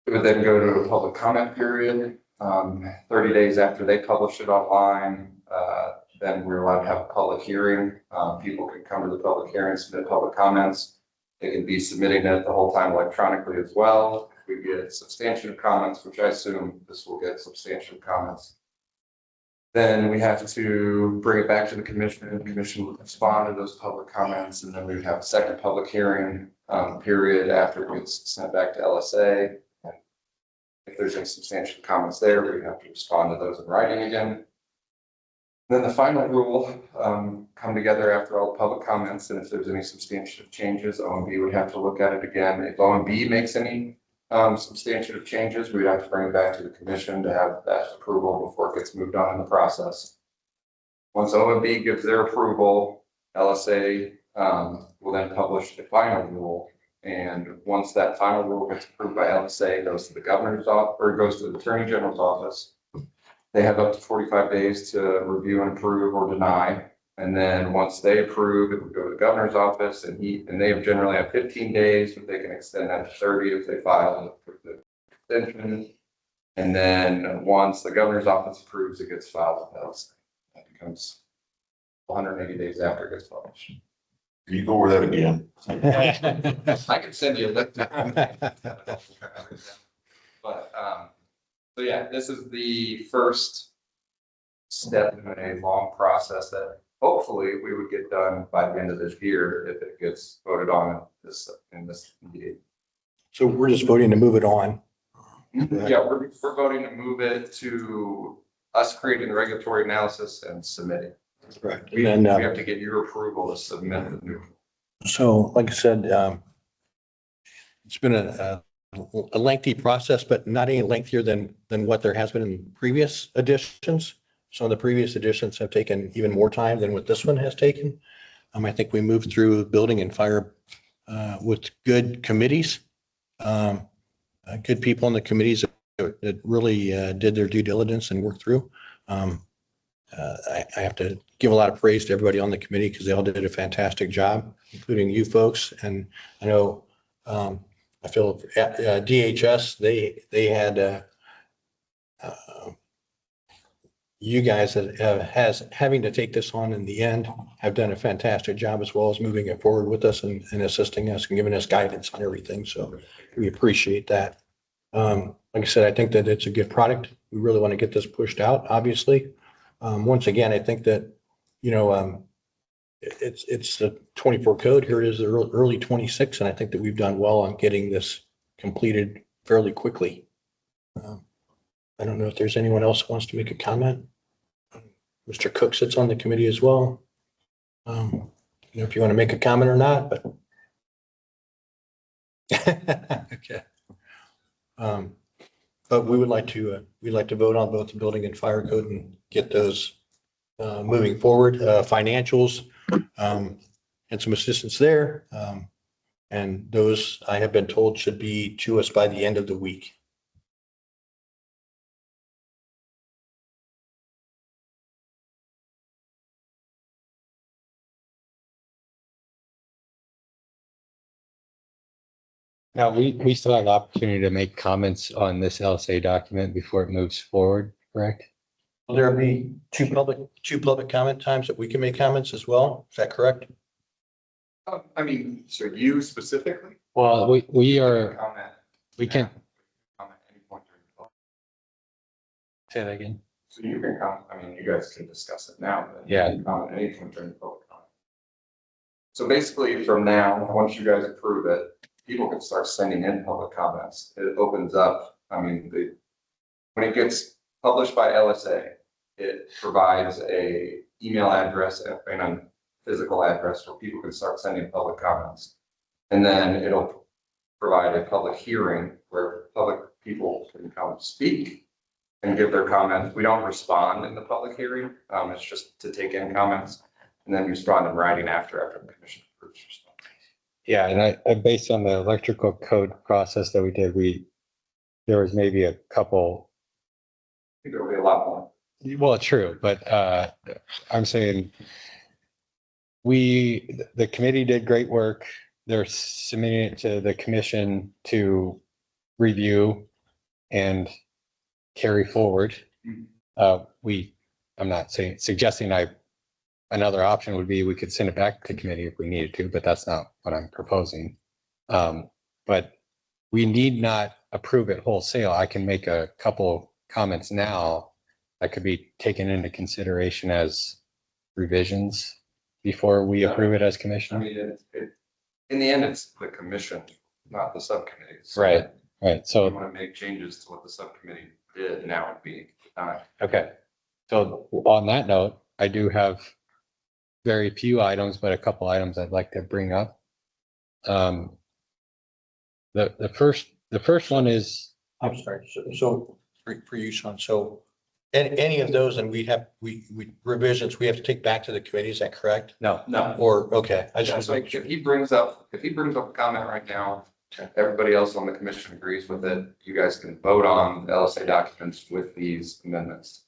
[SPEAKER 11] It would then go to a public comment period. 30 days after they publish it online, then we're allowed to have a public hearing. People can come to the public hearing, submit public comments. They can be submitting it the whole time electronically as well. If we get substantive comments, which I assume this will get substantive comments, then we have to bring it back to the commission, and the commission will respond to those public comments, and then we would have a second public hearing period after it gets sent back to LSA. And if there's any substantial comments there, we have to respond to those in writing again. Then the final rule come together after all the public comments, and if there's any substantive changes, OMB would have to look at it again. If OMB makes any substantive changes, we'd have to bring it back to the commission to have that approval before it gets moved on in the process. Once OMB gives their approval, LSA will then publish the final rule. And once that final rule gets approved by LSA, it goes to the governor's office, or it goes to the attorney general's office. They have up to 45 days to review and approve or deny. And then once they approve, it would go to the governor's office, and they generally have 15 days, but they can extend that to 30 if they file the extension. And then once the governor's office approves, it gets filed with LSA. That becomes 180 days after it gets published.
[SPEAKER 4] Can you go over that again?
[SPEAKER 11] I can send you a list. But so yeah, this is the first step in a long process that hopefully we would get done by the end of this year if it gets voted on in this meeting.
[SPEAKER 7] So we're just voting to move it on.
[SPEAKER 11] Yeah, we're voting to move it to us creating the regulatory analysis and submitting.
[SPEAKER 7] Correct.
[SPEAKER 11] We
[SPEAKER 7] And
[SPEAKER 11] have to get your approval to submit the new.
[SPEAKER 7] so, like I said, it's been a lengthy process, but not any lengthier than what there has been in previous editions. Some of the previous editions have taken even more time than what this one has taken. I think we moved through building and fire with good committees, good people in the committees that really did their due diligence and worked through. I have to give a lot of praise to everybody on the committee because they all did a fantastic job, including you folks. And I know I feel DHS, they had you guys has having to take this on in the end have done a fantastic job, as well as moving it forward with us and assisting us and giving us guidance on everything. So we appreciate that. Like I said, I think that it's a good product. We really want to get this pushed out, obviously. Once again, I think that, it's the 24 code. Here it is, the early 26, and I think that we've done well on getting this completed fairly quickly. I don't know if there's anyone else who wants to make a comment. Mr. Cook sits on the committee as well. If you want to make a comment or not, but. Okay. But we would like to, we'd like to vote on both the building and fire code and get those moving forward, financials, and some assistance there. And those, I have been told, should be to us by the end of the week.
[SPEAKER 8] Now, we still have the opportunity to make comments on this LSA document before it moves forward, correct?
[SPEAKER 7] Will there be two public comment times that we can make comments as well? Is that correct?
[SPEAKER 11] I mean, so you specifically?
[SPEAKER 8] Well, we are,
[SPEAKER 11] Comment.
[SPEAKER 8] we can,
[SPEAKER 11] Comment at any point during the vote.
[SPEAKER 8] say that again.
[SPEAKER 11] So you can comment, I mean, you guys can discuss it now, but.
[SPEAKER 8] Yeah.
[SPEAKER 11] You can comment at any point during the public comment. So basically, from now, once you guys approve it, people can start sending in public comments. It opens up, I mean, when it gets published by LSA, it provides a email address and a physical address where people can start sending public comments. And then it'll provide a public hearing where public people can come speak and give their comments. We don't respond in the public hearing. It's just to take in comments and then respond in writing after the commission approves.
[SPEAKER 8] Yeah, and I based on the electrical code process that we did, there was maybe a couple.
[SPEAKER 11] I think there'll be a lot more.
[SPEAKER 8] Well, true, but I'm saying the committee did great work. They're submitting it to the commission to review and carry forward. I'm not suggesting another option would be we could send it back to committee if we needed to, but that's not what I'm proposing. But we need not approve it wholesale. I can make a couple comments now that could be taken into consideration as revisions before we approve it as
[SPEAKER 11] I
[SPEAKER 8] commission.
[SPEAKER 11] mean, in the end, it's the commission, not the subcommittees.
[SPEAKER 8] Right. Right.
[SPEAKER 11] If
[SPEAKER 8] So,
[SPEAKER 11] you want to make changes to what the subcommittee did, now would be the time.
[SPEAKER 8] okay. So on that note, I do have very few items, but a couple items I'd like to bring up. The first one is,
[SPEAKER 7] I'm sorry. So for you, Sean, so any of those, and we revisions, we have to take back to the committee, is that correct?
[SPEAKER 8] no,
[SPEAKER 7] Or, okay, I
[SPEAKER 11] Yeah,
[SPEAKER 7] just,
[SPEAKER 11] so if he brings up a comment right now, everybody else on the commission agrees with it, you guys can vote on the LSA documents with these amendments.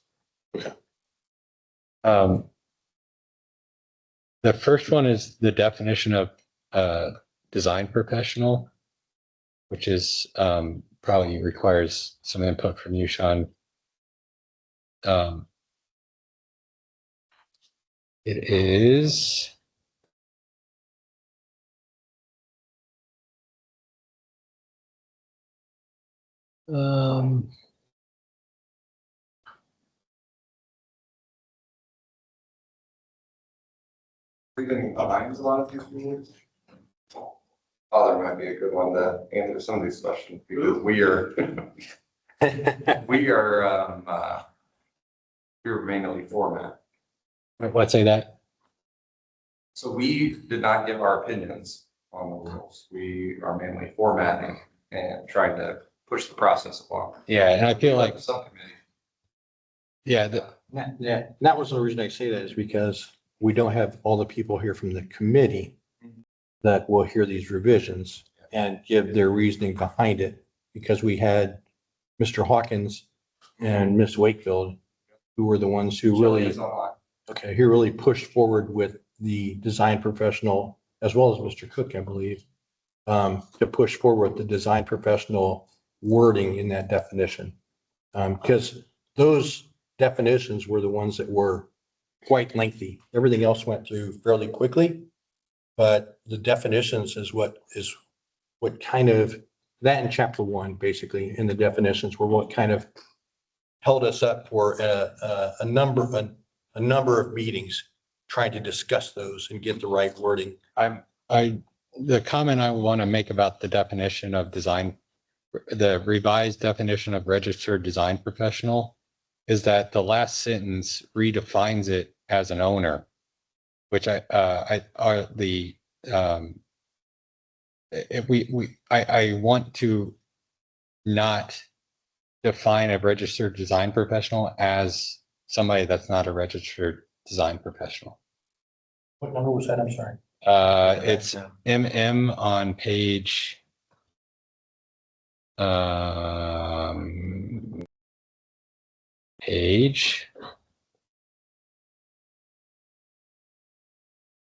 [SPEAKER 8] the first one is the definition of design professional, which is probably requires some input from you, Sean. It is.
[SPEAKER 11] We've been behind a lot of these meetings. Oh, there might be a good one to answer some of these questions because we are we're manually format.
[SPEAKER 8] Let's say that.
[SPEAKER 11] So we did not give our opinions on the rules. We are manually formatting and trying to push the process along.
[SPEAKER 8] Yeah, and I feel like,
[SPEAKER 11] The subcommittee.
[SPEAKER 8] yeah,
[SPEAKER 7] that was the reason I say that is because we don't have all the people here from the committee that will hear these revisions and give their reasoning behind it. Because we had Mr. Hawkins and Ms. Wakefield, who were the ones who really, who really pushed forward with the design professional, as well as Mr. Cook, I believe, to push forward the design professional wording in that definition. Because those definitions were the ones that were quite lengthy. Everything else went through fairly quickly, but the definitions is what kind of, that in chapter 1, basically, in the definitions were what kind of held us up for a number of meetings trying to discuss those and get the right wording.
[SPEAKER 8] the comment I want to make about the definition of design, the revised definition of registered design professional is that the last sentence redefines it as an owner. which are the, I want to not define a registered design professional as somebody that's not a registered design professional.
[SPEAKER 7] What number was that? I'm sorry.
[SPEAKER 8] It's MM on page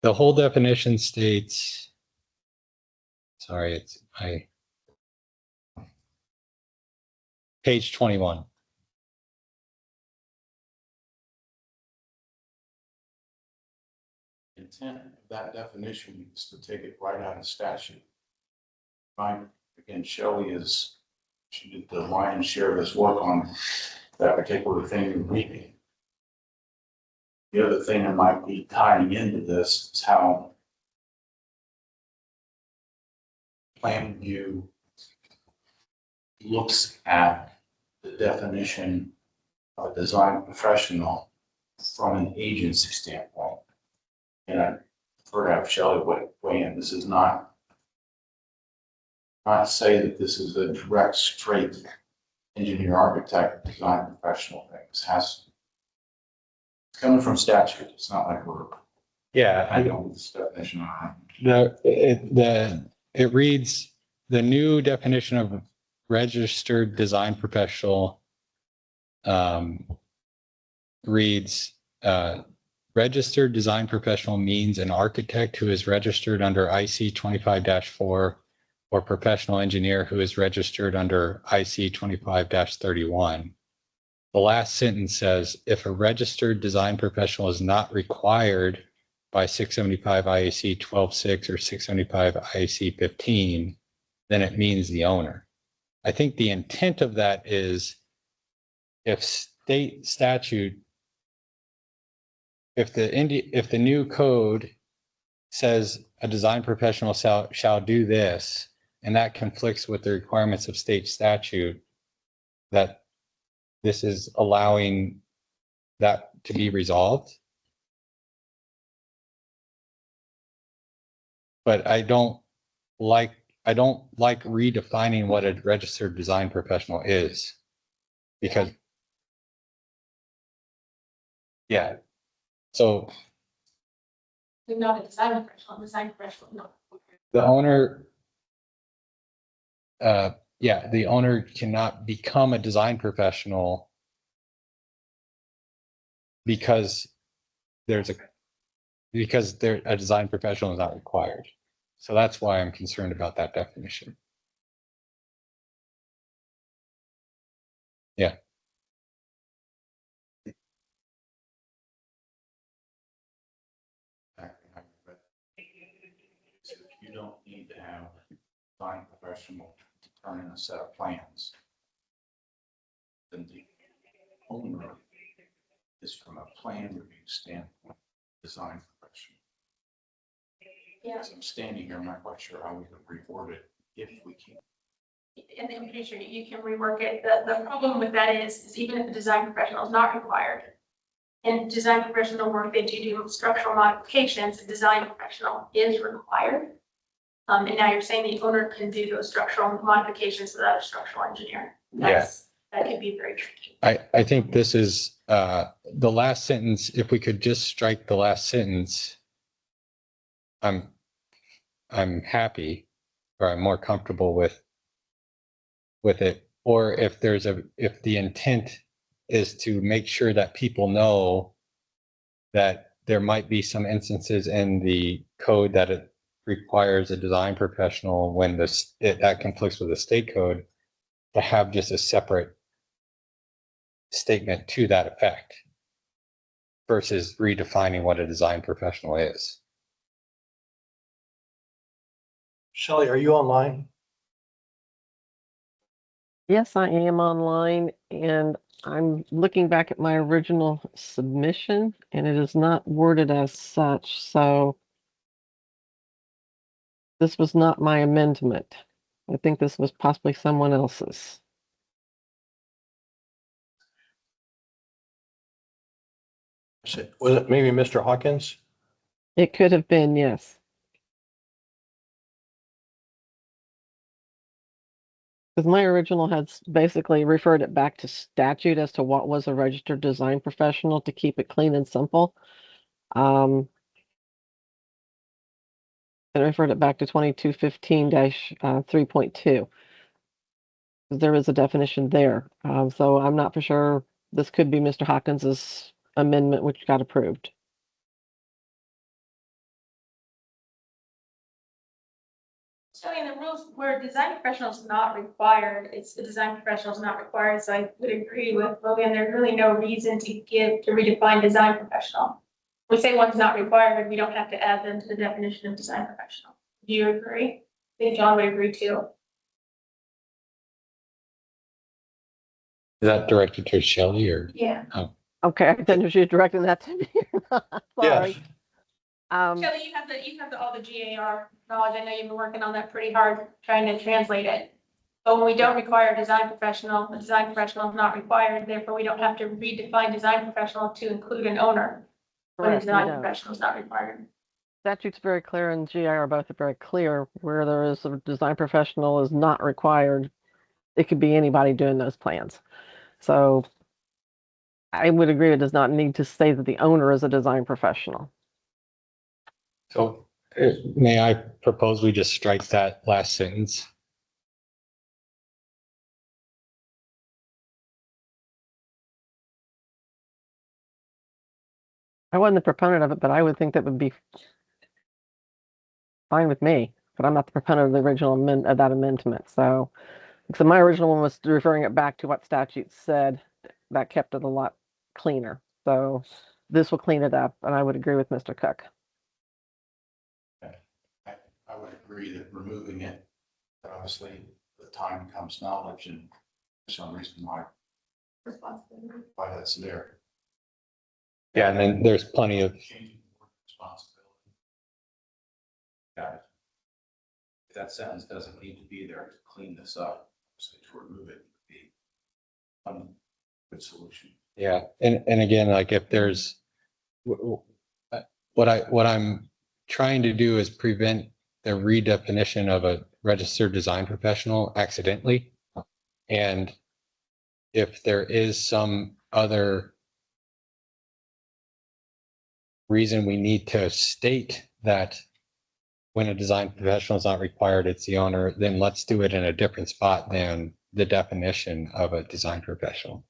[SPEAKER 8] the whole definition states, sorry, it's page 21.
[SPEAKER 5] Intent of that definition is to take it right out of statute. Fine, again, Shelley she did the lion's share of this work on that particular thing in reading. The other thing that might be tying into this is how Plan View looks at the definition of a design professional from an agency standpoint. And I prefer to have Shelley weigh in. This is not to say that this is a direct, straight engineer, architect, design professional thing. This it's coming from statute. It's not like we're,
[SPEAKER 8] Yeah,
[SPEAKER 5] I know this definition on
[SPEAKER 8] it reads, the new definition of registered design professional reads, registered design professional means an architect who is registered under IC 25-4 or professional engineer who is registered under IC 25-31. The last sentence says, if a registered design professional is not required by 675 IAC 12.6 or 675 IAC 15, then it means the owner. I think the intent of that is if state statute, if the new code says a design professional shall do this, and that conflicts with the requirements of state statute, that this is allowing that to be resolved. But I don't like redefining what a registered design professional is, because yeah. So
[SPEAKER 1] They're not a design professional, no.
[SPEAKER 8] the owner, the owner cannot become a design professional because a design professional is not required. So that's why I'm concerned about that definition. Yeah.
[SPEAKER 5] you don't need to have a design professional to turn in a set of plans. Then the owner is, from a plan review standpoint, design professional.
[SPEAKER 1] Yeah.
[SPEAKER 5] As I'm standing here, I'm not quite sure how we could reword it if we can.
[SPEAKER 1] And I'm pretty sure you can rework it. The problem with that is even if the design professional is not required, in design professional work, they do structural modifications, the design professional is required. And now you're saying the owner can do those structural modifications without a structural engineer. That could be very tricky.
[SPEAKER 8] I think this is the last sentence. If we could just strike the last sentence, I'm happy, or I'm more comfortable with it. Or if the intent is to make sure that people know that there might be some instances in the code that it requires a design professional when that conflicts with the state code, to have just a separate statement to that effect versus redefining what a design professional is.
[SPEAKER 7] Shelley, are you online?
[SPEAKER 12] Yes, I am online, and I'm looking back at my original submission, and it is not worded as such, so this was not my amendment. I think this was possibly someone else's.
[SPEAKER 7] Was it maybe Mr. Hawkins?
[SPEAKER 12] It could have been, yes. Because my original had basically referred it back to statute as to what was a registered design professional to keep it clean and simple. And referred it back to 2215-3.2. There is a definition there. So I'm not for sure. This could be Mr. Hawkins's amendment, which got approved.
[SPEAKER 1] So in the rules where design professional is not required, it's the design professional is not required, so I would agree with Logan, there's really no reason to redefine design professional. We say one's not required, we don't have to add them to the definition of design professional. Do you agree? I think John would agree too.
[SPEAKER 8] Is that directed to Shelley or?
[SPEAKER 1] Yeah.
[SPEAKER 12] Okay, I didn't know she was directing that to me. Sorry.
[SPEAKER 1] Shelley, you have all the GAR knowledge. I know you've been working on that pretty hard, trying to translate it. But when we don't require a design professional, the design professional is not required, therefore we don't have to redefine design professional to include an owner. When a
[SPEAKER 12] Correct, we
[SPEAKER 1] design
[SPEAKER 12] don't.
[SPEAKER 1] professional is not required.
[SPEAKER 12] Statute's very clear and GIR both are very clear where there is a design professional is not required. It could be anybody doing those plans. So I would agree it does not need to say that the owner is a design professional.
[SPEAKER 8] So may I propose we just strike that last sentence?
[SPEAKER 12] I wasn't the proponent of it, but I would think that would be fine with me. But I'm not the proponent of the original of that amendment. So my original one was referring it back to what statute said. That kept it a lot cleaner. So this will clean it up, and I would agree with Mr. Cook.
[SPEAKER 5] I would agree that removing it, obviously, the time comes knowledge and for some reason why that's there.
[SPEAKER 8] Yeah, and then there's plenty of,
[SPEAKER 5] Changing the word responsibility. Got it. If that sentence doesn't need to be there to clean this up, so to remove it would be a good solution.
[SPEAKER 8] yeah, and again, like if there's, what I'm trying to do is prevent the redefinition of a registered design professional accidentally. And if there is some other reason we need to state that when a design professional is not required, it's the owner, then let's do it in a different spot than the definition of a design professional.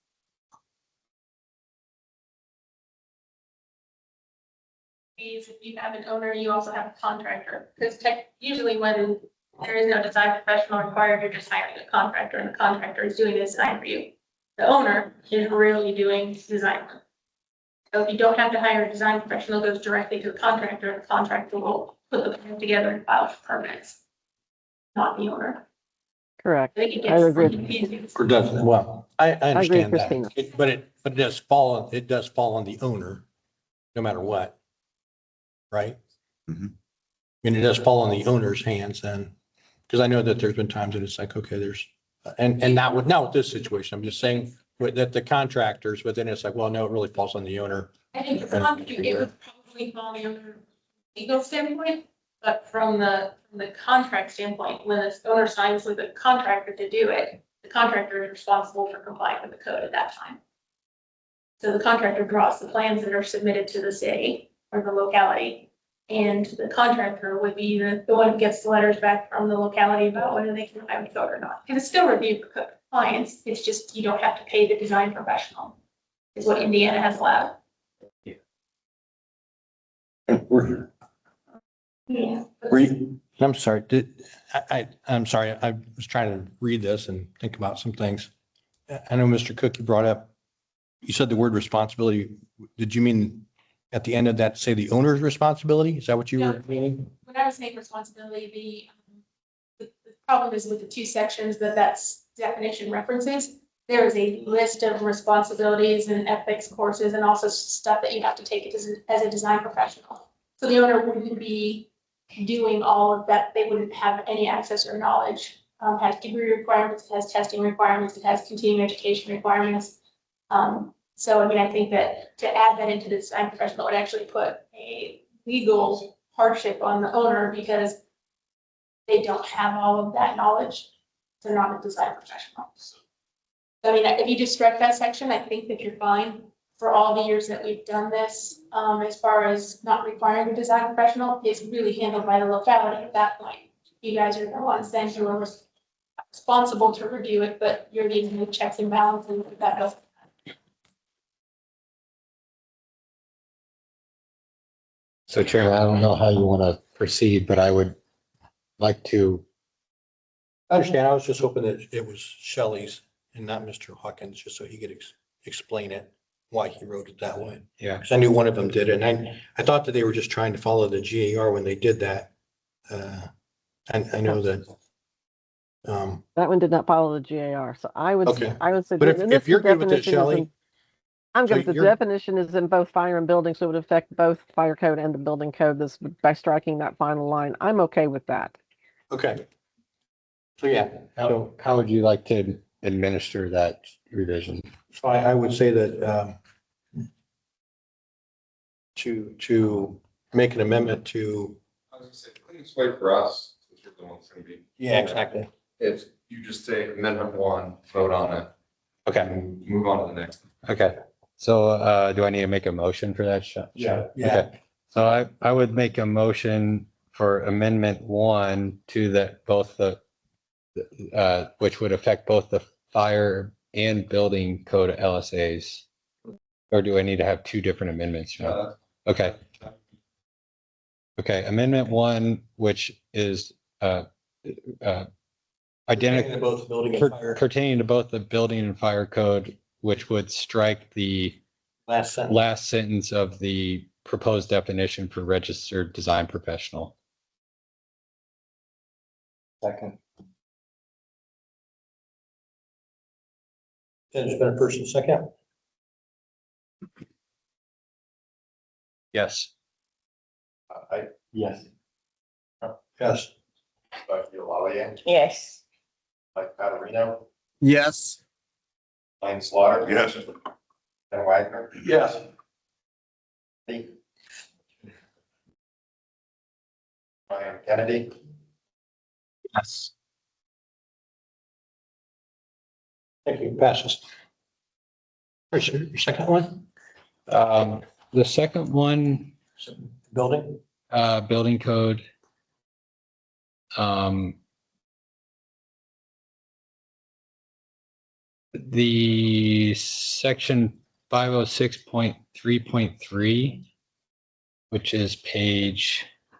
[SPEAKER 1] If you have an owner, you also have a contractor, because usually when there is no design professional required, you're just hiring a contractor and the contractor is doing the design for you. The owner is really doing design work. So if you don't have to hire a design professional, it goes directly to the contractor will put the plan together and file for permits. Not the owner.
[SPEAKER 12] Correct.
[SPEAKER 1] I think it
[SPEAKER 12] I
[SPEAKER 1] gets
[SPEAKER 12] agree.
[SPEAKER 1] confusing.
[SPEAKER 7] Or does, well, I understand
[SPEAKER 12] Christina.
[SPEAKER 7] that, but it does fall on the owner, no matter what. Right?
[SPEAKER 4] Mhm.
[SPEAKER 7] And it does fall on the owner's hands then, because I know that there's been times that it's like, okay, and not with this situation, I'm just saying that the contractors, but then it's like, well, no, it really falls on the owner.
[SPEAKER 1] I think it would probably fall on the owner legal standpoint, but from the contract standpoint, when the owner signs with a contractor to do it, the contractor is responsible for complying with the code at that time. So the contractor draws the plans that are submitted to the city or the locality, and the contractor would be the one who gets the letters back from the locality about whether they can comply with code or not. And it's still reviewed for compliance, it's just you don't have to pay the design professional, is what Indiana has allowed. Yeah.
[SPEAKER 7] I'm sorry, I'm sorry, I was trying to read this and think about some things. I know Mr. Cook, you brought up, you said the word responsibility. Did you mean at the end of that, say the owner's responsibility? Is that what you were meaning?
[SPEAKER 1] When I was saying responsibility, the problem is with the two sections that's definition references. There is a list of responsibilities and ethics courses and also stuff that you have to take as a design professional. So the owner wouldn't be doing all of that. They wouldn't have any access or knowledge. Has degree requirements, it has testing requirements, it has continuing education requirements. So I mean, I think that to add that into the design professional would actually put a legal hardship on the owner because they don't have all of that knowledge. They're not a design professional. I mean, if you just strike that section, I think that you're fine for all the years that we've done this. As far as not requiring a design professional, it's really handled by the locality at that point. You guys are the ones then who are responsible to review it, but you're the checks and balances of that goes.
[SPEAKER 8] So Chairman, I don't know how you want to proceed, but I would like to,
[SPEAKER 7] I understand. I was just hoping that it was Shelley's and not Mr. Hawkins, just so he could explain it, why he wrote it that way.
[SPEAKER 8] yeah,
[SPEAKER 7] Because I knew one of them did it, and I thought that they were just trying to follow the GAR when they did that. I know that.
[SPEAKER 12] That one did not follow the GAR, so I would
[SPEAKER 7] Okay.
[SPEAKER 12] say.
[SPEAKER 7] But
[SPEAKER 12] and
[SPEAKER 7] if
[SPEAKER 12] this
[SPEAKER 7] you're good with it,
[SPEAKER 12] definition is
[SPEAKER 7] Shelley.
[SPEAKER 12] in- I'm
[SPEAKER 7] so
[SPEAKER 12] good. The
[SPEAKER 7] you're-
[SPEAKER 12] definition is in both fire and building, so it would affect both fire code and the building code. This by striking that final line. I'm okay with that.
[SPEAKER 7] Okay. So, yeah, so
[SPEAKER 8] how would you like to administer that revision?
[SPEAKER 7] So I would say that to make an amendment to.
[SPEAKER 6] I was gonna say, cleanest way for us, since we're the ones gonna be.
[SPEAKER 7] Yeah, exactly.
[SPEAKER 6] If you just say amendment 1, vote on it,
[SPEAKER 8] Okay,
[SPEAKER 6] and move on to the next.
[SPEAKER 8] okay. So do I need to make a motion for that?
[SPEAKER 7] Yeah.
[SPEAKER 8] Okay. So I would make a motion for amendment 1 to that both which would affect both the fire and building code LSAs. Or do I need to have two different amendments? Okay. Okay, amendment 1, which is identical
[SPEAKER 7] Both building and fire.
[SPEAKER 8] pertaining to both the building and fire code, which would strike the
[SPEAKER 7] Last sentence.
[SPEAKER 8] last sentence of the proposed definition for registered design professional.
[SPEAKER 7] Second. There's been a first and second.
[SPEAKER 8] Yes.
[SPEAKER 7] Yes. Yes.
[SPEAKER 11] Dr. Lallier,
[SPEAKER 2] Yes.
[SPEAKER 11] Mike Patarino,
[SPEAKER 6] Yes.
[SPEAKER 11] Lane Slaughter.
[SPEAKER 4] Yes.
[SPEAKER 11] Ken Wagner.
[SPEAKER 7] Yes.
[SPEAKER 11] Ryan Kennedy.
[SPEAKER 8] Yes.
[SPEAKER 7] Thank you. Passes. Where's your second one?
[SPEAKER 8] The second one,
[SPEAKER 7] Building?
[SPEAKER 8] building code. The section 506.3.3, which is page, I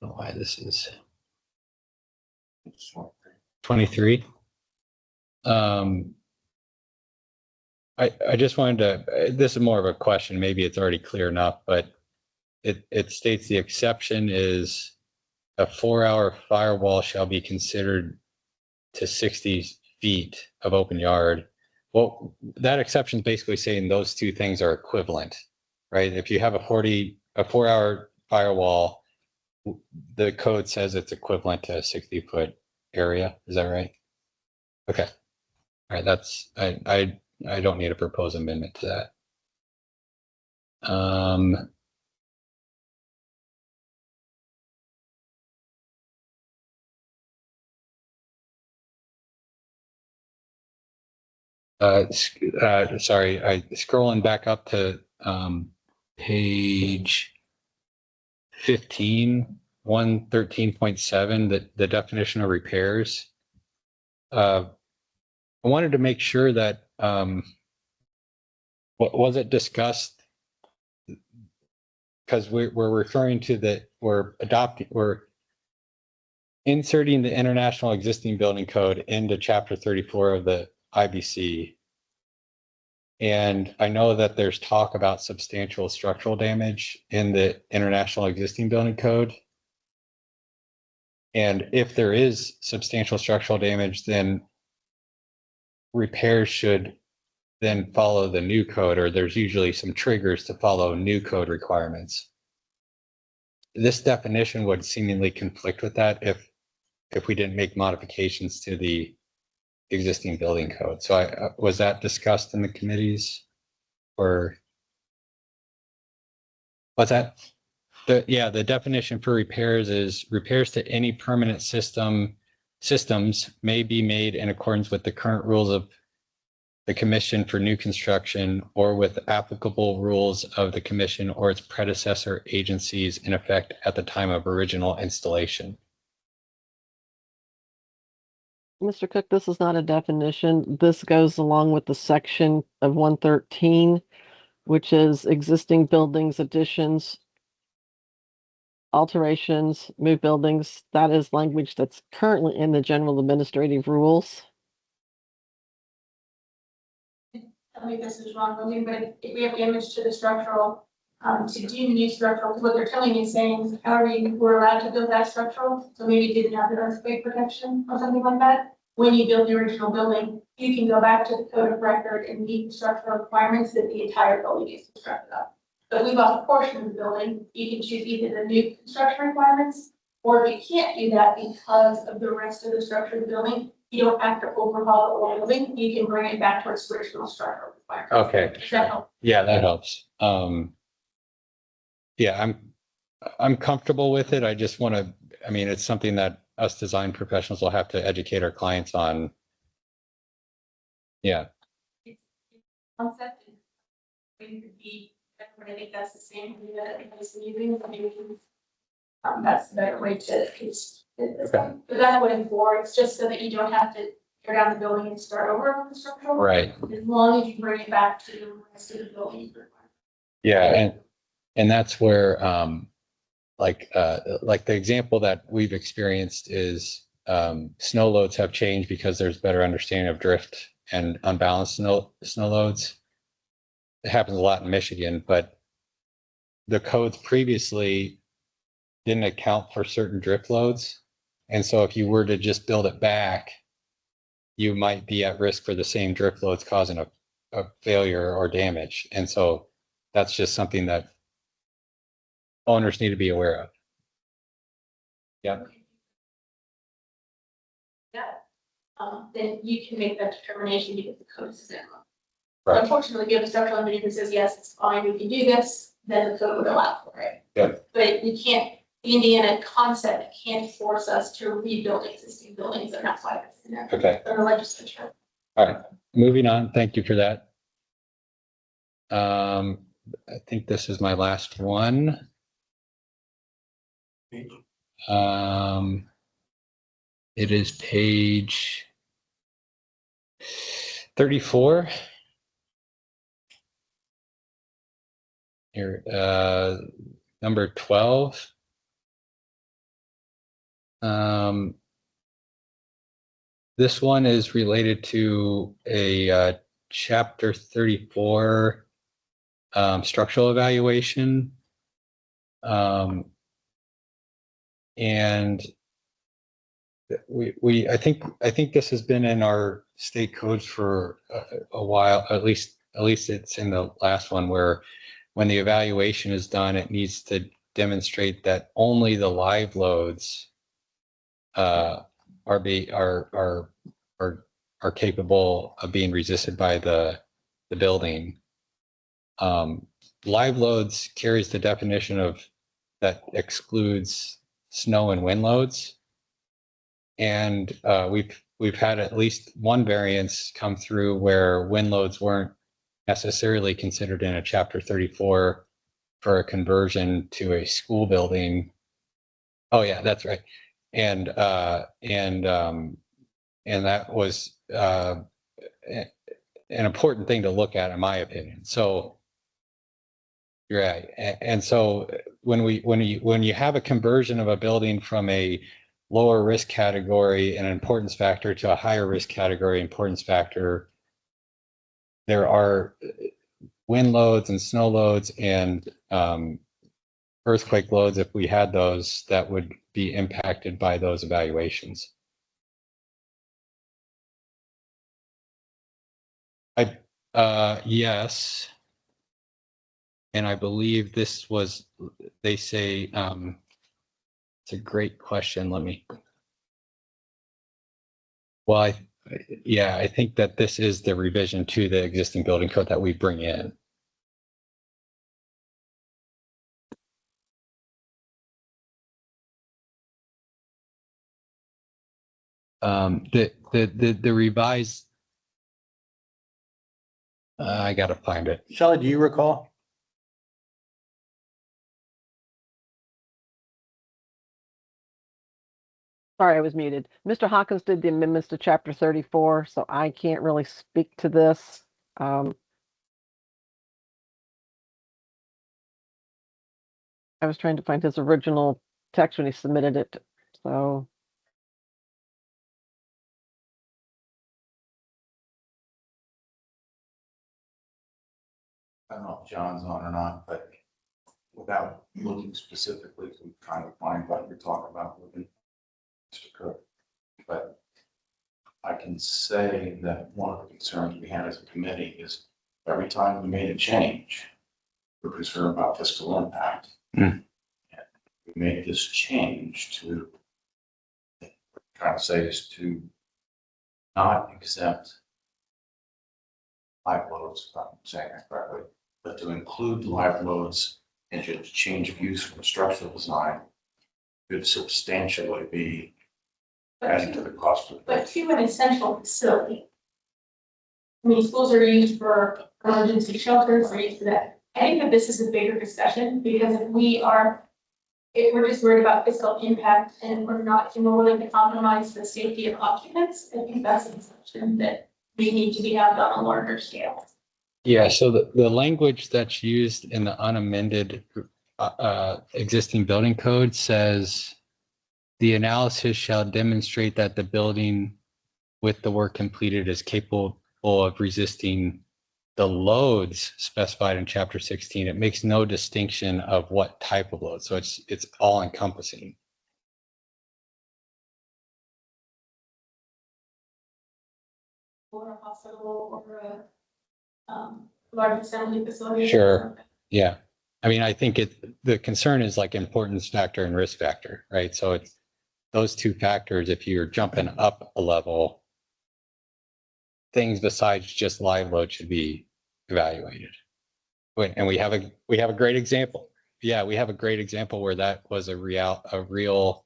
[SPEAKER 8] don't know why this is 23. I just wanted to, this is more of a question, maybe it's already clear enough, but it states the exception is a 4-hour firewall shall be considered to 60 feet of open yard. Well, that exception is basically saying those two things are equivalent, right? If you have a 4-hour firewall, the code says it's equivalent to a 60-foot area. Is that right? Okay. All right. That's, I don't need a proposed amendment to that. Sorry, scrolling back up to page 15, 113.7, the definition of repairs. I wanted to make sure that what was it discussed? Because we're referring to that we're inserting the International Existing Building Code into Chapter 34 of the IBC. And I know that there's talk about substantial structural damage in the International Existing Building Code. And if there is substantial structural damage, then repairs should then follow the new code, or there's usually some triggers to follow new code requirements. This definition would seemingly conflict with that if we didn't make modifications to the existing building code. So was that discussed in the committees, or what's that? the definition for repairs is repairs to any permanent systems may be made in accordance with the current rules of the commission for new construction or with applicable rules of the commission or its predecessor agencies in effect at the time of original installation.
[SPEAKER 12] Mr. Cook, this is not a definition. This goes along with the section of 113, which is existing buildings, additions, alterations, new buildings. That is language that's currently in the general administrative rules.
[SPEAKER 1] Tell me if this is wrong, Lily, but if we have damage to the structural, to do new structural, what they're telling me is saying, however, you were allowed to build that structural, so maybe you didn't have the earthquake protection or something like that. When you build the original building, you can go back to the code of record and meet the structural requirements that the entire building is constructed of. But we lost a portion of the building, you can choose either the new construction requirements, or if you can't do that because of the rest of the structure of the building, you don't have to overhaul the whole building, you can bring it back to its original structural requirements.
[SPEAKER 8] Okay.
[SPEAKER 1] Does that help?
[SPEAKER 8] Yeah, that helps. Yeah, I'm comfortable with it. I just want to, I mean, it's something that us design professionals will have to educate our clients on. Yeah.
[SPEAKER 1] Concept and we could be, I think that's the same thing that it was using, maybe that's the better way to,
[SPEAKER 8] Okay.
[SPEAKER 1] but that's what it's for, it's just so that you don't have to tear down the building and start over on the structural.
[SPEAKER 8] Right.
[SPEAKER 1] As long as you bring it back to the rest of the building.
[SPEAKER 8] Yeah, and that's where like the example that we've experienced is snow loads have changed because there's better understanding of drift and unbalanced snow loads. It happens a lot in Michigan, but the codes previously didn't account for certain drift loads. And so if you were to just build it back, you might be at risk for the same drift loads causing a failure or damage. And so that's just something that owners need to be aware of. Yeah.
[SPEAKER 1] Yeah. Then you can make that determination because the code is in.
[SPEAKER 8] Right.
[SPEAKER 1] Unfortunately, if you have a structural engineer who says, yes, it's fine, we can do this, then the code would allow for it.
[SPEAKER 8] Yeah.
[SPEAKER 1] But we can't, the Indiana concept can't force us to rebuild existing buildings, and that's why it's in there.
[SPEAKER 8] Okay.
[SPEAKER 1] In the legislature.
[SPEAKER 8] All right. Moving on. Thank you for that. I think this is my last one. It is page 34. Here, number 12. This one is related to a chapter 34 structural evaluation. And I think this has been in our state codes for a while, at least it's in the last one, where when the evaluation is done, it needs to demonstrate that only the live loads are capable of being resisted by the building. Live loads carries the definition of that excludes snow and wind loads. And we've had at least one variance come through where wind loads weren't necessarily considered in a chapter 34 for a conversion to a school building. Oh yeah, that's right. And that was an important thing to look at, in my opinion. So you're right. And so when you have a conversion of a building from a lower risk category and importance factor to a higher risk category importance factor, there are wind loads and snow loads and earthquake loads, if we had those, that would be impacted by those evaluations. Yes. And I believe this was, they say, it's a great question. Well, I think that this is the revision to the existing building code that we bring in. The revised, I gotta find it.
[SPEAKER 7] Shelley, do you recall?
[SPEAKER 12] Sorry, I was muted. Mr. Hawkins did the amendments to chapter 34, so I can't really speak to this. I was trying to find his original text when he submitted it, so.
[SPEAKER 5] I don't know if John's on or not, but without looking specifically to kind of find what you're talking about within Mr. Cook. But I can say that one of the concerns we had as a committee is every time we made a change, we're concerned about fiscal impact.
[SPEAKER 8] Hmm.
[SPEAKER 5] And we made this change to, trying to say is to not exempt live loads, if I'm saying that correctly, but to include live loads into change of use from structural design could substantially be adding to the cost of.
[SPEAKER 1] But to an essential facility. I mean, schools are used for emergency shelters, they're used for that. I think that this is a bigger discussion because if we're just worried about fiscal impact and we're willing to compromise the safety of occupants, I think that's an assumption that we need to be had on a larger scale.
[SPEAKER 8] Yeah, so the language that's used in the unamended existing building code says the analysis shall demonstrate that the building with the work completed is capable of resisting the loads specified in chapter 16. It makes no distinction of what type of load. So it's all encompassing.
[SPEAKER 1] Or a hospital or a large assembly facility.
[SPEAKER 8] Sure. Yeah. I mean, I think the concern is like importance factor and risk factor, right? So it's those two factors. If you're jumping up a level, things besides just live load should be evaluated. And we have a great example. Yeah, we have a great example where that was a real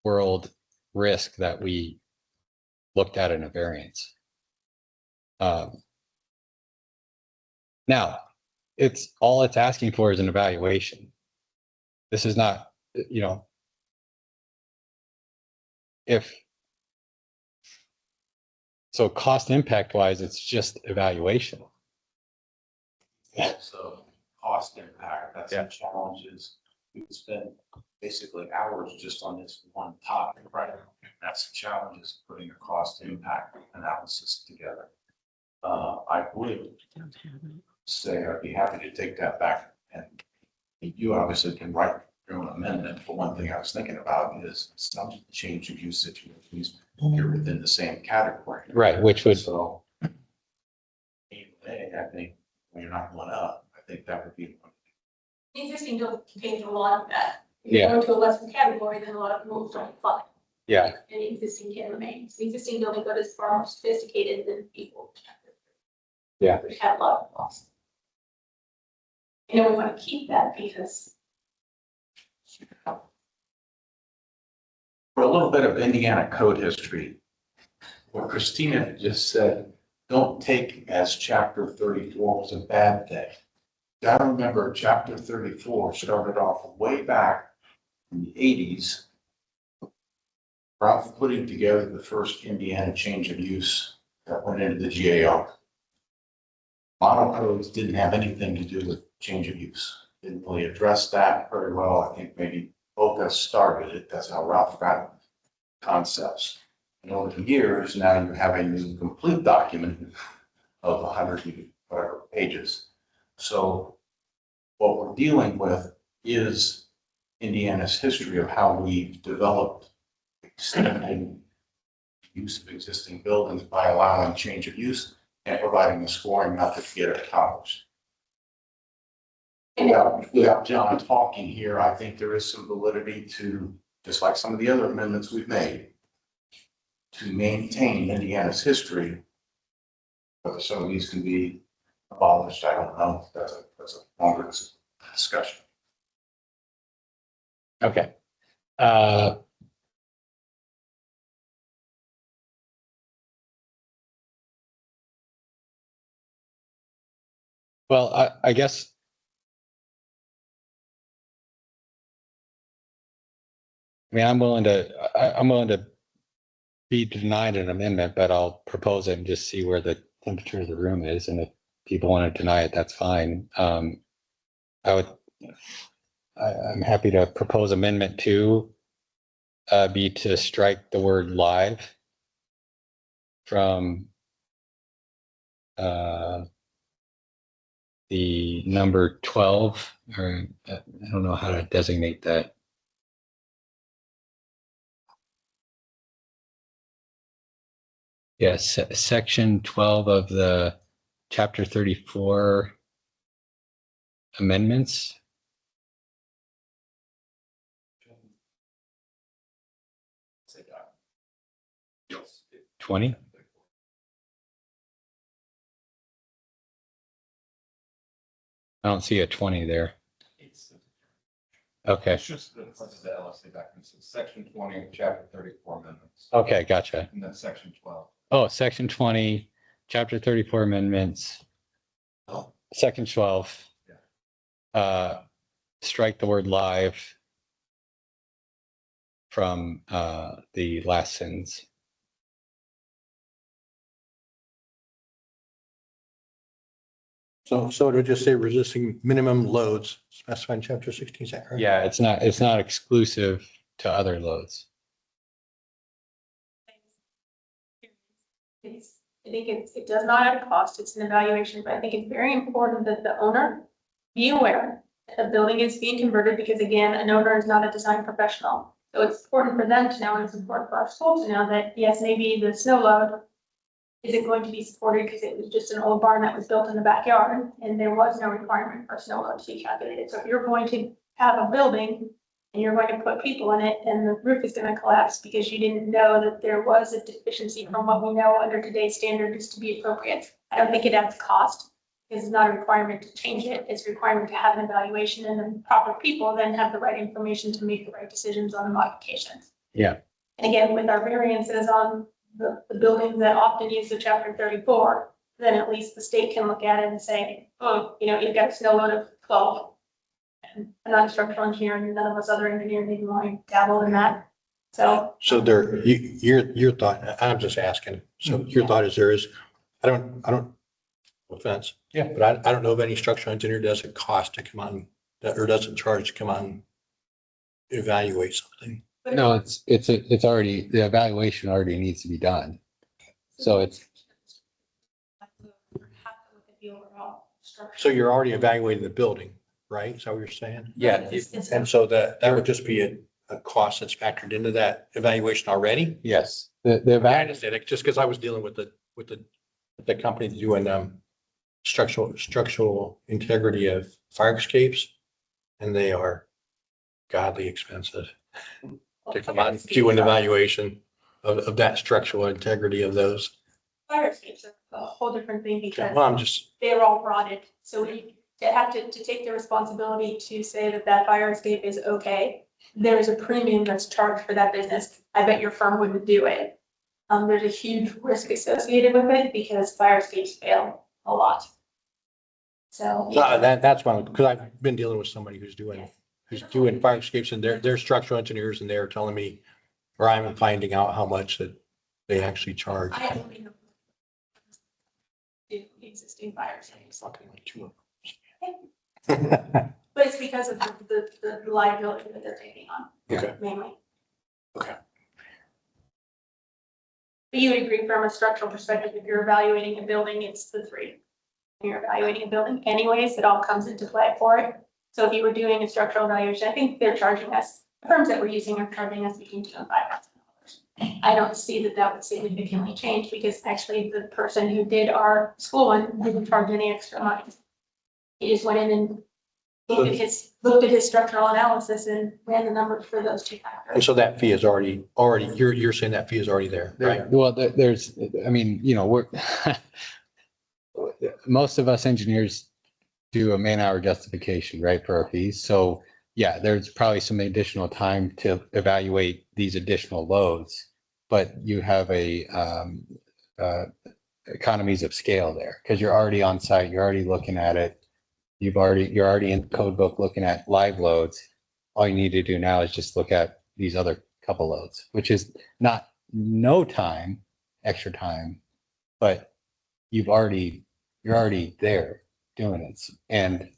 [SPEAKER 8] world risk that we looked at in a variance. Now, it's asking for is an evaluation. This is not, so cost impact wise, it's just evaluation.
[SPEAKER 5] So cost impact, that's some challenges. We could spend basically hours just on this one topic, right? That's the challenges of putting a cost impact analysis together. I would say I'd be happy to take that back, and you obviously can write your own amendment. For one thing I was thinking about is some change of use situations here within the same category.
[SPEAKER 8] Right, which would.
[SPEAKER 5] So either way, I think when you're not going up, I think that would be.
[SPEAKER 1] The existing building contains a lot of that. If
[SPEAKER 8] Yeah.
[SPEAKER 1] you go to a lesser category, then a lot of rules don't apply.
[SPEAKER 8] Yeah.
[SPEAKER 1] And the existing can remain. So the existing building code is far more sophisticated than people.
[SPEAKER 8] Yeah.
[SPEAKER 1] Which have a lot of laws. We want to keep that because.
[SPEAKER 5] For a little bit of Indiana code history, what Christina just said, don't take as chapter 34 was a bad thing. I remember chapter 34 started off way back in the 80s. Ralph putting together the first Indiana change of use that went into the GAO. Model codes didn't have anything to do with change of use. Didn't really address that very well. I think maybe Boca started it. That's how Ralph got concepts. And over the years, now you have a new complete document of 100 and whatever pages. So what we're dealing with is Indiana's history of how we've developed extending use of existing buildings by allowing change of use and providing the scoring method to get it accomplished. Without John talking here, I think there is some validity to, just like some of the other amendments we've made, to maintain Indiana's history. Whether some of these can be abolished, I don't know. That's a longer discussion.
[SPEAKER 8] Okay. Well, I guess. I mean, I'm willing to be denied an amendment, but I'll propose it and just see where the temperature of the room is. And if people want to deny it, that's fine. I'm happy to propose amendment 2 be to strike the word live from the number 12, or I don't know how to designate that. Yes, section 12 of the chapter 34 amendments. 20. I don't see a 20 there. Okay.
[SPEAKER 6] It's just the LSA documents, it's section 20 of chapter 34 amendments,
[SPEAKER 8] Okay, gotcha.
[SPEAKER 6] and then section 12.
[SPEAKER 8] Oh, section 20, chapter 34 amendments. Section 12. Strike the word live from the last sentence.
[SPEAKER 7] So it'll just say resisting minimum loads specified in chapter 16, is that correct?
[SPEAKER 8] Yeah, it's not exclusive to other loads.
[SPEAKER 1] I think it does not add a cost, it's an evaluation, but I think it's very important that the owner be aware that the building is being converted, because again, an owner is not a design professional. So it's important for them to know, and it's important for our school to know that, yes, maybe the snow load isn't going to be supported because it was just an old barn that was built in the backyard, and there was no requirement for snow load to be calculated. So if you're going to have a building and you're going to put people in it, and the roof is gonna collapse because you didn't know that there was a deficiency from what we know under today's standards to be appropriate. I don't think it adds cost, because it's not a requirement to change it, it's a requirement to have an evaluation, and then proper people then have the right information to make the right decisions on the modifications.
[SPEAKER 8] Yeah.
[SPEAKER 1] And again, with our variances on the buildings that often use the chapter 34, then at least the state can look at it and say, oh, you've got a snow load of 12. And I'm not a structural engineer, and none of us other engineers even want to dabble in that. So
[SPEAKER 7] Your thought, I'm just asking, so your thought is I don't, no offense.
[SPEAKER 8] Yeah.
[SPEAKER 7] But I don't know of any structural engineer doesn't cost to come on, or doesn't charge to come on, evaluate something.
[SPEAKER 8] No, it's already, the evaluation already needs to be done. So it's,
[SPEAKER 7] So you're already evaluating the building, right? Is that what you're saying?
[SPEAKER 8] yeah,
[SPEAKER 7] And so that would just be a cost that's factored into that evaluation already?
[SPEAKER 8] yes, the
[SPEAKER 7] I
[SPEAKER 8] evaluation.
[SPEAKER 7] understand it, just because I was dealing with the company doing structural integrity of fire escapes, and they are godly expensive to come out and do an evaluation of that structural integrity of those.
[SPEAKER 1] Fire escapes are a whole different thing, because
[SPEAKER 7] Well, I'm just,
[SPEAKER 1] they're all rotted. So we have to take the responsibility to say that that fire escape is okay. There is a premium that's charged for that business. I bet your firm wouldn't do it. There's a huge risk associated with it because fire escapes fail a lot. So.
[SPEAKER 7] that's why, because I've been dealing with somebody who's doing fire escapes, and they're structural engineers, and they're telling me, or I'm finding out how much that they actually charge.
[SPEAKER 1] I don't even know. The existing fire escapes.
[SPEAKER 7] Fucking like 2 of
[SPEAKER 1] But it's because of the liability that they're taking on.
[SPEAKER 7] Okay.
[SPEAKER 1] Mainly.
[SPEAKER 7] Okay.
[SPEAKER 1] But you would agree from a structural perspective, if you're evaluating a building, it's the 3. When you're evaluating a building anyways, it all comes into play for it. So if you were doing a structural evaluation, I think they're charging us, the firms that we're using are charging us between $2,000 and $5,000. I don't see that would significantly change, because actually the person who did our school one didn't charge any extra money. He just went in and looked at his structural analysis and ran the numbers for those 2 factors.
[SPEAKER 7] And so that fee is already, you're saying that fee is already there, right?
[SPEAKER 8] Well, there's, I mean, we're, most of us engineers do a man-hour justification, right, for our fees. So yeah, there's probably some additional time to evaluate these additional loads, but you have a economies of scale there because you're already on site, you're already looking at it. You're already in the code book looking at live loads. All you need to do now is just look at these other couple loads, which is not no time, extra time, but you're already there doing it. And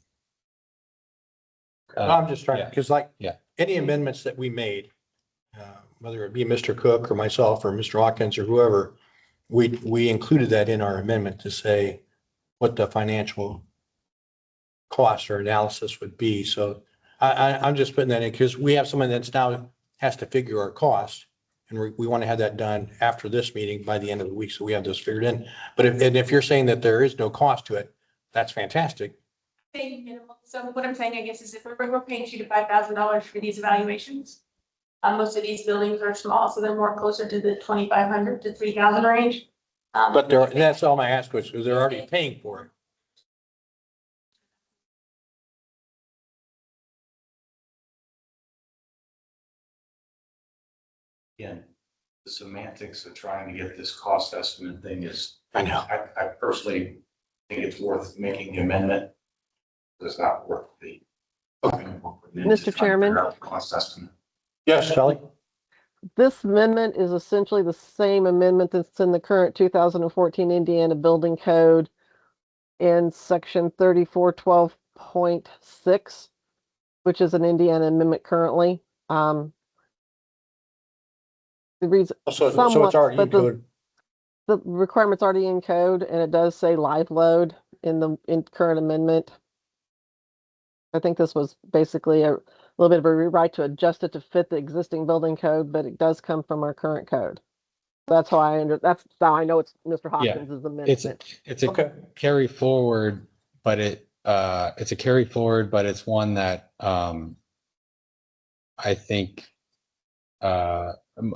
[SPEAKER 7] I'm just trying,
[SPEAKER 8] yeah.
[SPEAKER 7] because like,
[SPEAKER 8] Yeah.
[SPEAKER 7] any amendments that we made, whether it be Mr. Cook or myself or Mr. Hawkins or whoever, we included that in our amendment to say what the financial cost or analysis would be. So I'm just putting that in because we have someone that's now has to figure our cost. And we want to have that done after this meeting by the end of the week. So we have those figured in. But if you're saying that there is no cost to it, that's fantastic.
[SPEAKER 1] Paying minimal. So what I'm saying, I guess, is if we're paying $2,000 to $5,000 for these evaluations, most of these buildings are small, so they're more closer to the 2,500 to 3,000 range.
[SPEAKER 7] But that's all my ask was, because they're already paying for it.
[SPEAKER 5] Again, the semantics of trying to get this cost estimate thing is,
[SPEAKER 7] I know.
[SPEAKER 5] I personally think it's worth making the amendment. It's not worth the.
[SPEAKER 12] Mr. Chairman?
[SPEAKER 5] Cost estimate.
[SPEAKER 7] Yes, Shelley?
[SPEAKER 12] This amendment is essentially the same amendment that's in the current 2014 Indiana Building Code in section 3412.6, which is an Indiana amendment currently. The reason,
[SPEAKER 7] So it's
[SPEAKER 12] somewhat,
[SPEAKER 7] already in
[SPEAKER 12] but
[SPEAKER 7] code.
[SPEAKER 12] the requirement's already in code and it does say live load in the current amendment. I think this was basically a little bit of a rewrite to adjust it to fit the existing building code, but it does come from our current code. That's how that's how I know it's Mr. Hopkins' amendment.
[SPEAKER 8] It's a
[SPEAKER 7] Okay.
[SPEAKER 8] carry forward, but it's a carry forward, but it's one that I think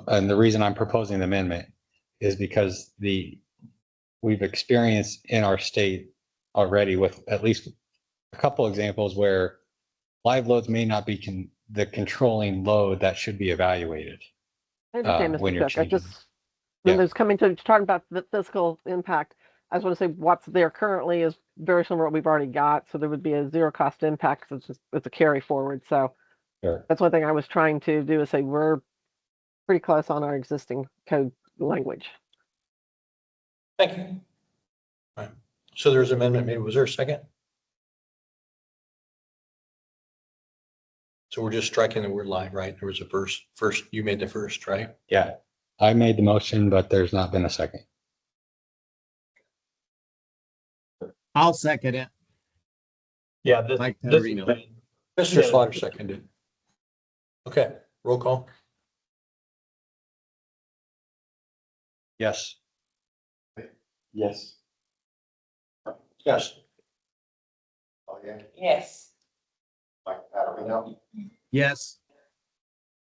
[SPEAKER 8] and the reason I'm proposing the amendment is because we've experienced in our state already with at least a couple examples where live loads may not be the controlling load that should be evaluated.
[SPEAKER 12] I understand,
[SPEAKER 8] when
[SPEAKER 12] Mr.
[SPEAKER 8] you're
[SPEAKER 12] Cook. I
[SPEAKER 8] changing.
[SPEAKER 12] just,
[SPEAKER 8] Yeah.
[SPEAKER 12] when there's coming to talking about the fiscal impact, I just want to say what's there currently is very similar to what we've already got. So there would be a zero cost impact. So it's a carry forward. So
[SPEAKER 8] Sure.
[SPEAKER 12] that's one thing I was trying to do is say we're pretty close on our existing code language.
[SPEAKER 7] Thank you. All right. So there's an amendment made. Was there a second? So we're just striking the word live, right? There was a first, you made the first, right?
[SPEAKER 8] Yeah, I made the motion, but there's not been a second.
[SPEAKER 13] I'll second it.
[SPEAKER 7] Yeah.
[SPEAKER 13] Mike Tadorino.
[SPEAKER 7] Mr. Slaughter seconded. Okay, roll call.
[SPEAKER 8] Yes.
[SPEAKER 9] Yes.
[SPEAKER 7] Yes.
[SPEAKER 11] Oh, yeah.
[SPEAKER 1] Yes.
[SPEAKER 11] Mike Patterino,
[SPEAKER 13] Yes.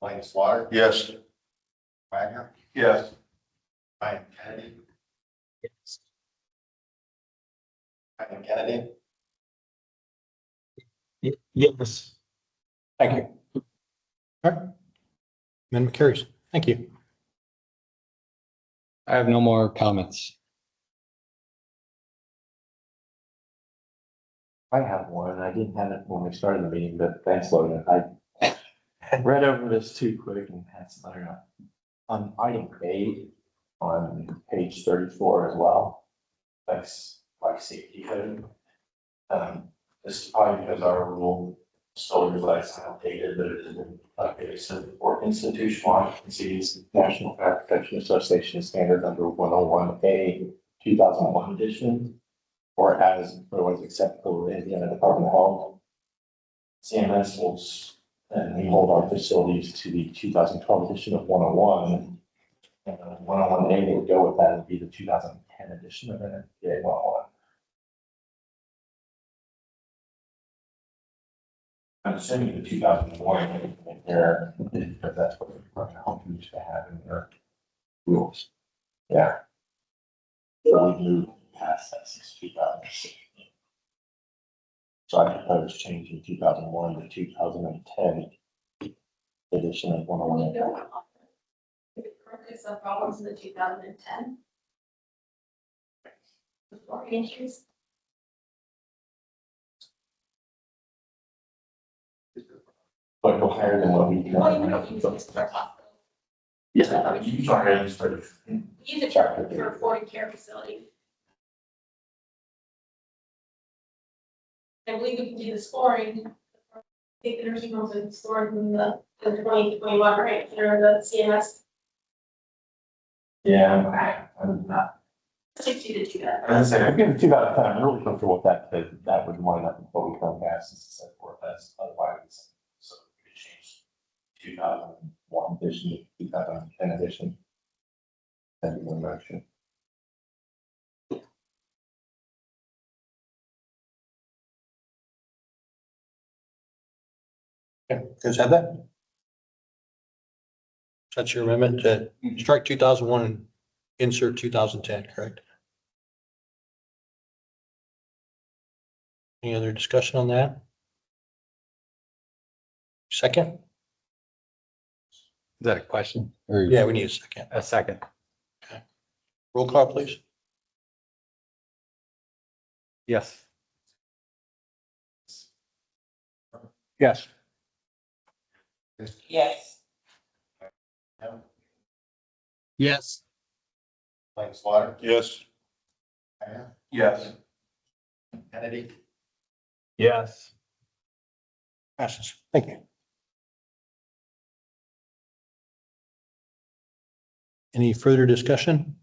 [SPEAKER 11] Lane Slaughter,
[SPEAKER 4] Yes.
[SPEAKER 11] Wagner,
[SPEAKER 4] Yes.
[SPEAKER 11] Ryan Kennedy. Ryan Kennedy.
[SPEAKER 13] Yes.
[SPEAKER 7] Thank you. All right. Amendment carries. Thank you.
[SPEAKER 8] I have no more comments.
[SPEAKER 9] I have one. I didn't have it when we started the meeting, but thanks, Logan. I read over this too quick and had some other on item 8 on page 34 as well. That's like safety code. This is probably because our rule still reflects outdated, but it has been updated for institutional occupancies, National Fire Protection Association standard number 101A 2001 edition, or as otherwise acceptable in the Indiana Department of Health. CMS holds, and we hold our facilities to the 2012 edition of 101. And 101A that would go with that would be the 2010 edition of NFPA 101. I'm assuming the 2001 in there, because that's what the Department of Health used to have in their rules. Yeah. So we moved past that since 2016. So I propose changing 2001 to 2010 edition of 101.
[SPEAKER 1] Corrected some problems in the 2010. flooring issues.
[SPEAKER 9] But go higher than what we.
[SPEAKER 1] Well, you don't use this for hospital.
[SPEAKER 9] Yeah, you are ready for it.
[SPEAKER 1] Use it for a foreign care facility. I believe we can do the scoring. I think the nursing homes are scored in the 2021, right, or the CMS.
[SPEAKER 9] Yeah, I'm not.
[SPEAKER 1] 60 to do that.
[SPEAKER 9] As I say, I'm giving 2 out of 10. I'm really comfortable with that, that would line up with what we currently have since it's set forth as otherwise. So we could change 2001 edition to 2010 edition. That'd be one motion.
[SPEAKER 7] Okay, guys have that? That's your amendment to strike 2001 and insert 2010, correct? Any other discussion on that? Second?
[SPEAKER 8] Is that a question? Or
[SPEAKER 7] Yeah, we need a second.
[SPEAKER 8] a second?
[SPEAKER 7] Roll call, please.
[SPEAKER 8] Yes.
[SPEAKER 7] Yes.
[SPEAKER 2] Yes.
[SPEAKER 13] Yes.
[SPEAKER 11] Mike Slaughter,
[SPEAKER 3] Yes.
[SPEAKER 11] yes. Kennedy,
[SPEAKER 8] Yes.
[SPEAKER 7] Passes. Thank you. Any further discussion?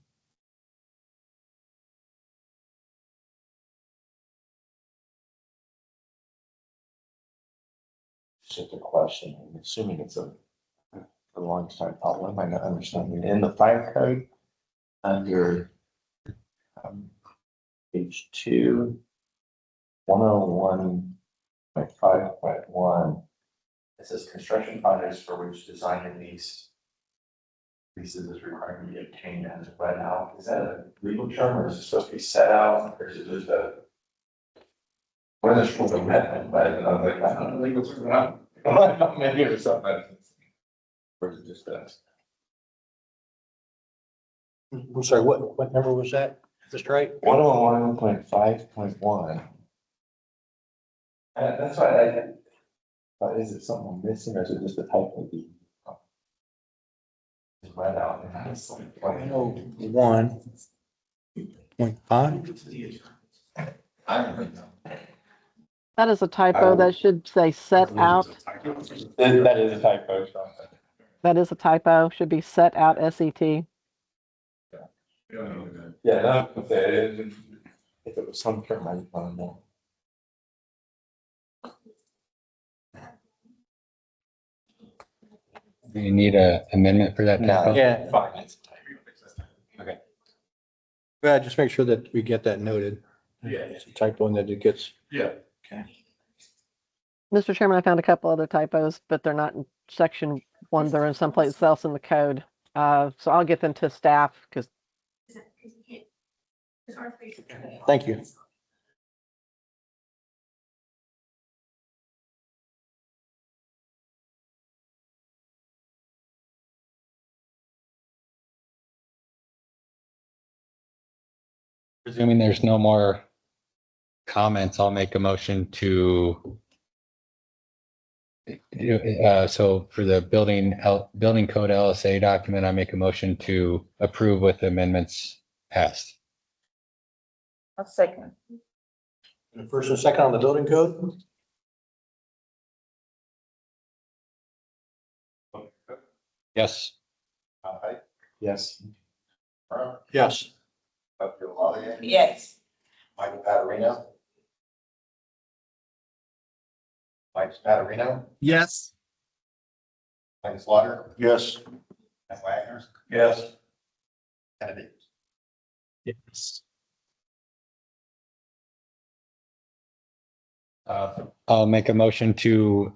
[SPEAKER 9] Just a question, I'm assuming it's a long time problem, I not understanding, in the fire code, under page 2, 101.5.1, it says construction projects for which design and leases is required to be obtained as read out. Is that a legal term, or is it supposed to be set out, or is it just a? What is it for the method, but I was like, I don't know, legal term, maybe it was something. Or is it just a?
[SPEAKER 7] I'm sorry, what number was that? Just right?
[SPEAKER 9] 101.5.1. That's why but is it something I'm missing, or is it just a typo? It's read out. And it's like,
[SPEAKER 7] 101.5.
[SPEAKER 9] I don't know.
[SPEAKER 12] That is a typo. That should say set out.
[SPEAKER 9] That is a typo.
[SPEAKER 12] That is a typo. Should be set out SET.
[SPEAKER 9] Yeah, no, if it was some term, I don't know.
[SPEAKER 8] Do you need a amendment for that typo?
[SPEAKER 7] Yeah.
[SPEAKER 9] Fine. It's a typo.
[SPEAKER 8] Okay.
[SPEAKER 7] Yeah, just make sure that we get that noted.
[SPEAKER 9] Yeah.
[SPEAKER 7] It's a typo and that it gets.
[SPEAKER 9] Yeah.
[SPEAKER 7] Okay.
[SPEAKER 12] Mr. Chairman, I found a couple other typos, but they're not in section 1. They're in someplace else in the code. So I'll get them to staff because
[SPEAKER 7] Thank you.
[SPEAKER 8] Presuming there's no more comments, I'll make a motion to so for the building code LSA document, I make a motion to approve with amendments passed.
[SPEAKER 2] A second.
[SPEAKER 7] First and second on the building code?
[SPEAKER 8] Yes.
[SPEAKER 9] Yes.
[SPEAKER 7] Yes.
[SPEAKER 2] Yes.
[SPEAKER 11] Mike Patarino. Mike Patarino,
[SPEAKER 13] Yes.
[SPEAKER 11] Mike Slaughter,
[SPEAKER 3] Yes.
[SPEAKER 11] Matt Wagner,
[SPEAKER 9] Yes.
[SPEAKER 11] Kennedy.
[SPEAKER 13] Yes.
[SPEAKER 8] I'll make a motion to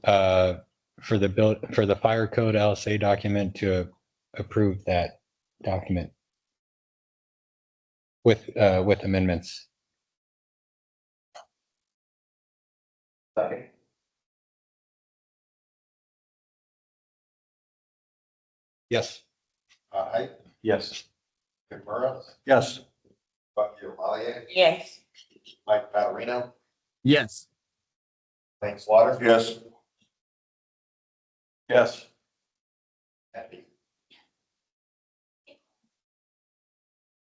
[SPEAKER 8] for the fire code LSA document to approve that document with amendments.
[SPEAKER 9] Second.
[SPEAKER 8] Yes.
[SPEAKER 11] Height,
[SPEAKER 9] Yes.
[SPEAKER 11] Kimura,
[SPEAKER 7] Yes.
[SPEAKER 11] Bucky LaValliere,
[SPEAKER 2] Yes.
[SPEAKER 11] Mike Patterino,
[SPEAKER 13] Yes.
[SPEAKER 11] Lane Swatter.
[SPEAKER 3] Yes. Yes.
[SPEAKER 11] Andy.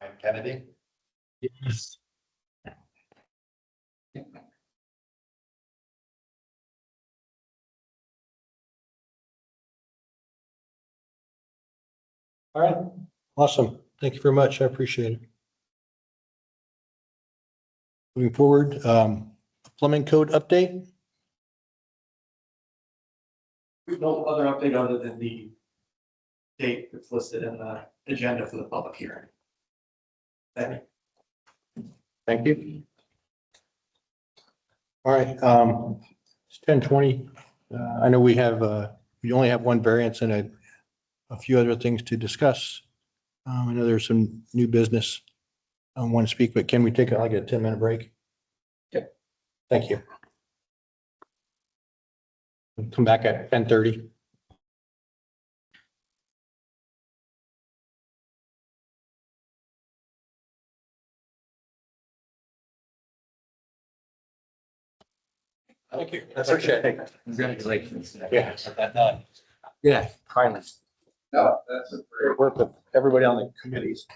[SPEAKER 11] And Kennedy.
[SPEAKER 13] Yes.
[SPEAKER 7] All right, awesome. Thank you very much. I appreciate it. Moving forward, plumbing code update.
[SPEAKER 9] No other update other than the date that's listed in the agenda for the public hearing. Thank you.
[SPEAKER 7] Thank you. All right, it's 10:20. I know we only have one variance and a few other things to discuss. I know there's some new business I want to speak, but can we take like a 10-minute break?
[SPEAKER 9] Yep.
[SPEAKER 7] Thank you. We'll come back at 10:30. Thank you. I appreciate it.
[SPEAKER 13] Congratulations.
[SPEAKER 7] Yeah.
[SPEAKER 13] That
[SPEAKER 7] Yeah, finally.
[SPEAKER 6] No, that's a great.
[SPEAKER 7] Work with everybody on the committees.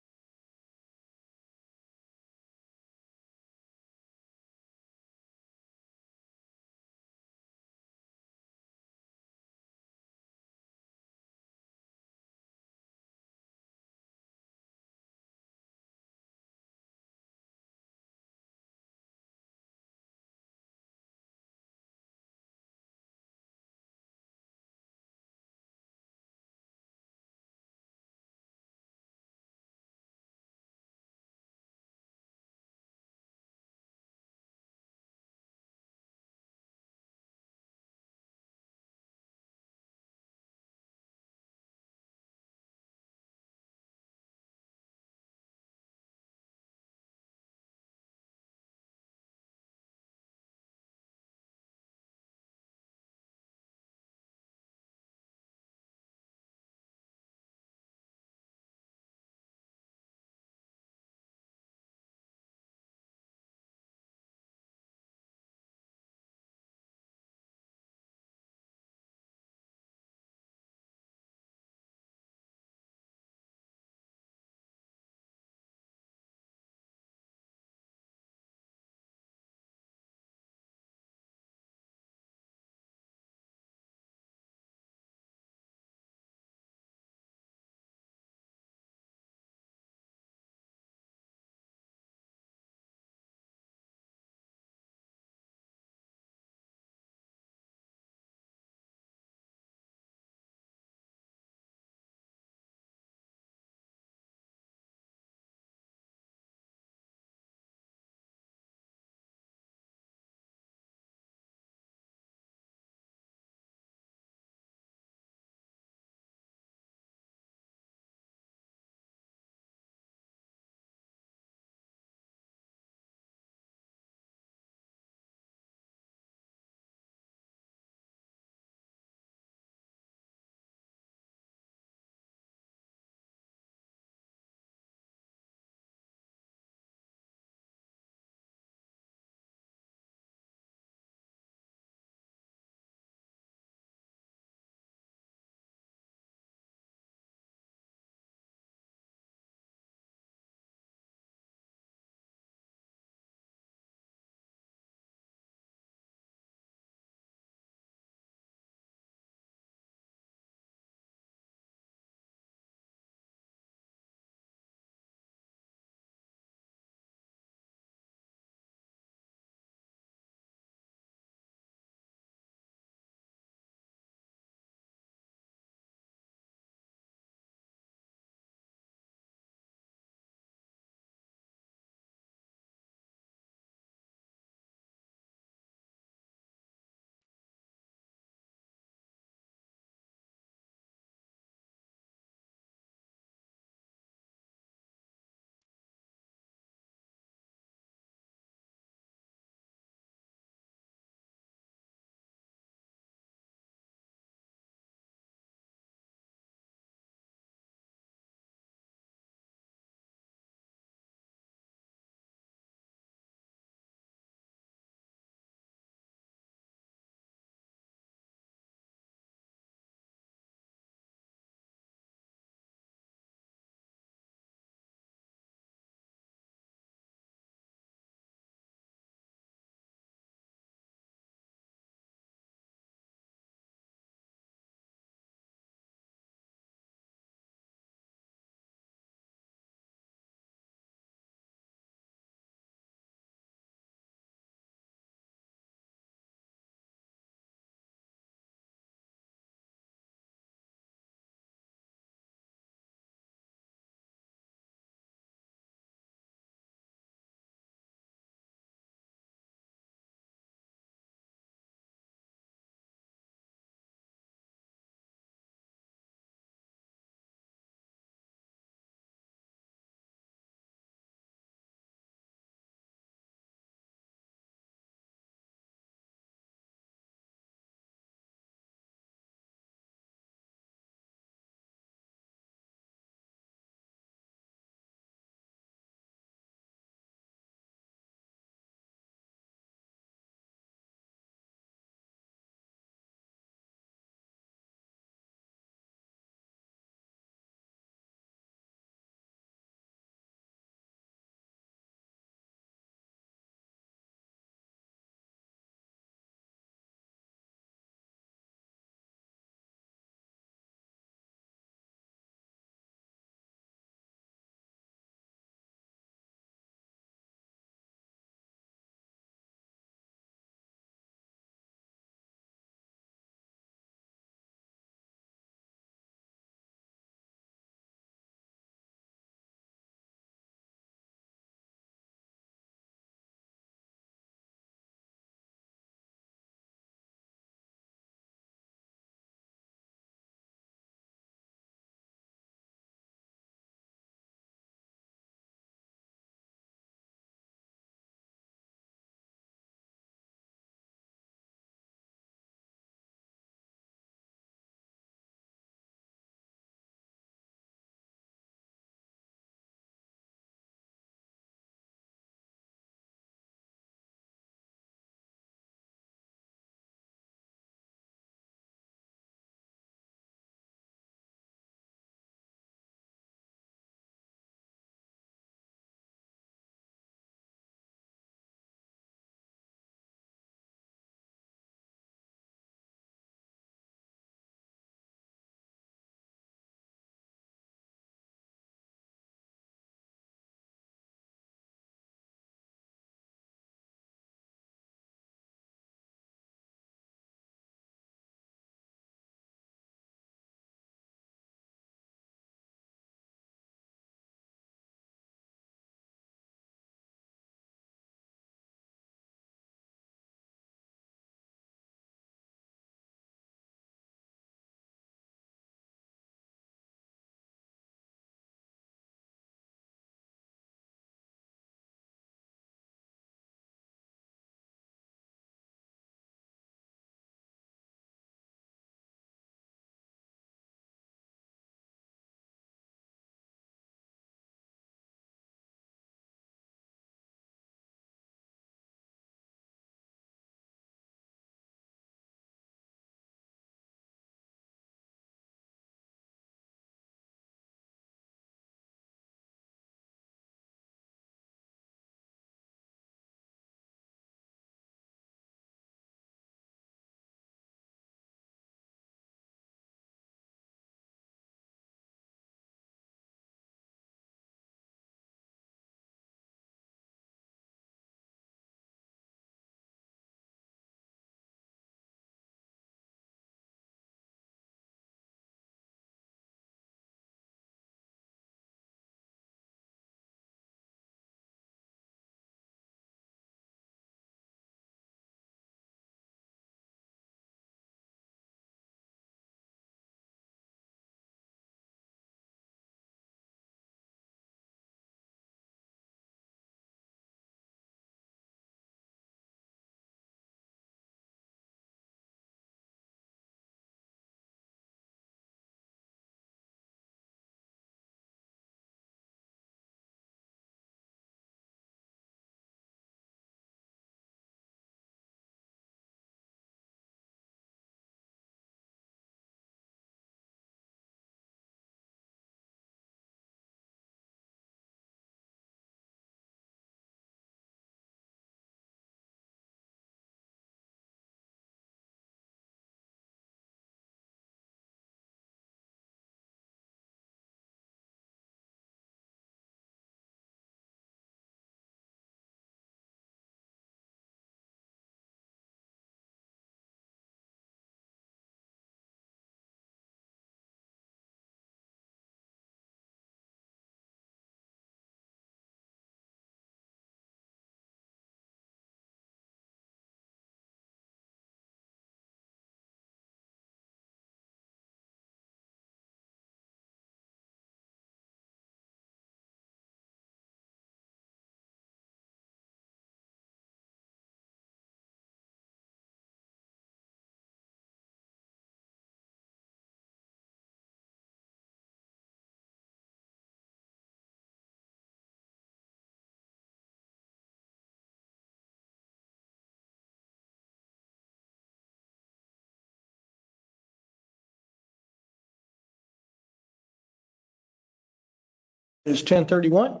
[SPEAKER 7] It's 10:31.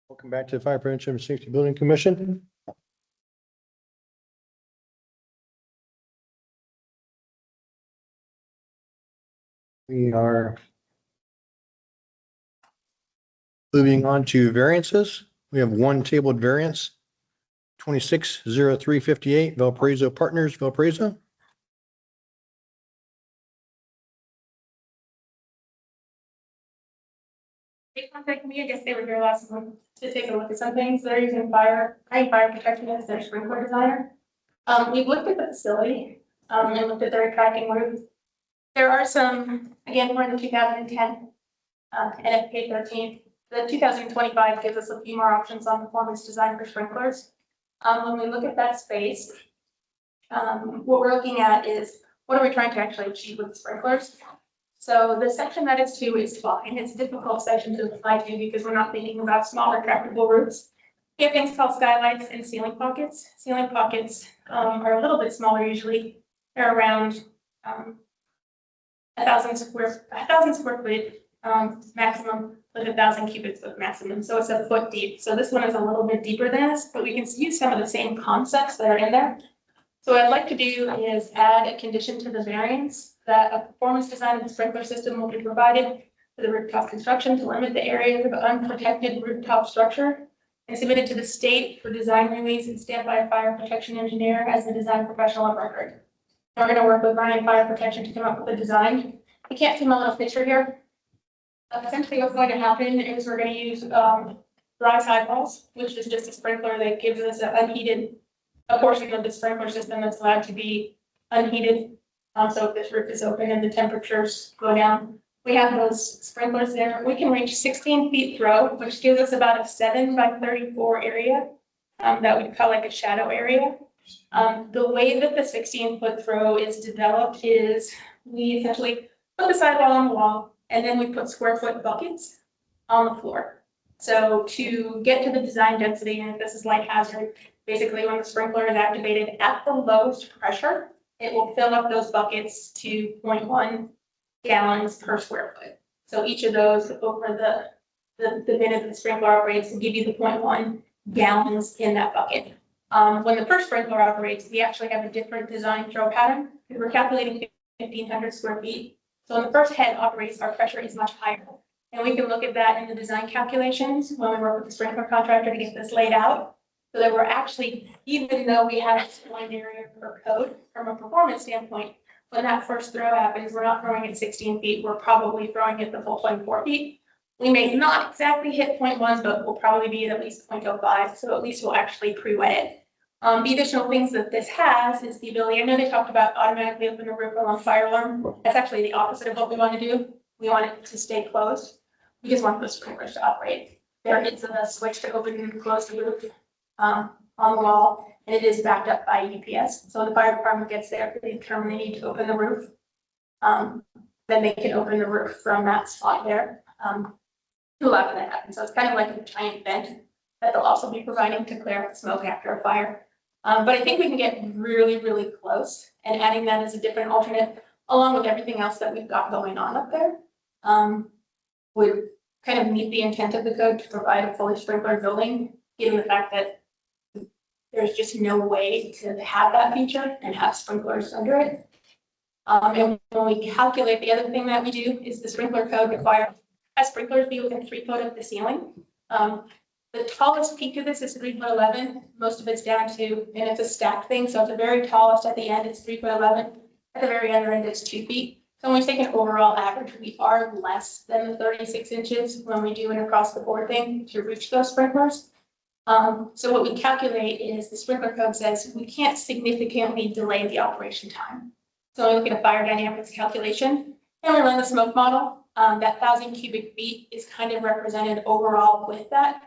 [SPEAKER 7] Welcome back to the Fire Prevention and Safety Building Commission. We are moving on to variances. We have one tabled variance, 260358 Valparaiso Partners, Valparaiso.
[SPEAKER 1] They contacted me, I guess they were here last month to take a look at some things. They're using fire protection as their sprinkler designer. We've looked at the facility, and looked at their tracking roofs. There are some, again, we're in the 2010, NFPA 13. The 2025 gives us a few more options on performance design for sprinklers. When we look at that space, what we're looking at is what are we trying to actually achieve with the sprinklers? So the section that it's to is fine. It's a difficult section to apply to because we're not thinking about smaller tractable roofs. We have things called skylights and ceiling pockets. Ceiling pockets are a little bit smaller usually. They're around 1,000 square foot maximum with 1,000 cubic foot maximum. So it's a foot deep. So this one is a little bit deeper than this, but we can use some of the same concepts that are in there. So what I'd like to do is add a condition to the variance that a performance design of the sprinkler system will be provided for the rooftop construction to limit the areas of unprotected rooftop structure and submitted to the state for design release and stamped by a fire protection engineer as the design professional of record. We're going to work with Ryan Fire Protection to come up with a design. You can't see my little picture here. Essentially what's going to happen is we're going to use dry sidewalls, which is just a sprinkler that gives us a portion of the sprinkler system that's allowed to be unheated. So if this roof is open and the temperatures go down, we have those sprinklers there. We can reach 16 feet throw, which gives us about a 7 by 34 area that we'd call like a shadow area. The way that the 16-foot throw is developed is we essentially put the sidewall on the wall and then we put square foot buckets on the floor. So to get to the design density, and this is light hazard, basically when the sprinkler is activated at the lowest pressure, it will fill up those buckets to 0.1 gallons per square foot. So each of those over the minute the sprinkler operates will give you the 0.1 gallons in that bucket. When the first sprinkler operates, we actually have a different design throw pattern. We're calculating 1,500 square feet. So when the first head operates, our pressure is much higher. And we can look at that in the design calculations when we work with the sprinkler contractor to get this laid out. So that we're actually, even though we have this line area per code from a performance standpoint, when that first throw happens, we're not throwing it 16 feet, we're probably throwing it the full 24 feet. We may not exactly hit 0.1, but we'll probably be at least 0.05. So at least we'll actually pre-wet it. The additional things that this has is the ability, I know they talked about automatically open the roof alarm, fire alarm. That's actually the opposite of what we want to do. We want it to stay closed. We just want the sprinklers to operate. There is a switch to open and close the roof on the wall, and it is backed up by UPS. So when the fire department gets there, if they determine they need to open the roof, then they can open the roof from that spot there to allow for that to happen. So it's kind of like a giant vent that they'll also be providing to clear out the smoke after a fire. But I think we can get really, really close, and adding that as a different alternate, along with everything else that we've got going on up there, would kind of meet the intent of the code to provide a fully sprinklered building, given the fact that there's just no way to have that feature and have sprinklers under it. And when we calculate, the other thing that we do is the sprinkler code requires sprinklers be within 3 foot of the ceiling. The tallest peak of this is 3'11". Most of it's down to, and it's a stacked thing, so at the very tallest at the end, it's 3'11". At the very other end, it's 2 feet. So when we take an overall average, we are less than the 36 inches when we do an across the board thing to reach those sprinklers. So what we calculate is the sprinkler code says we can't significantly delay the operation time. So we look at a fire dynamics calculation and we run the smoke model. That 1,000 cubic feet is kind of represented overall with that.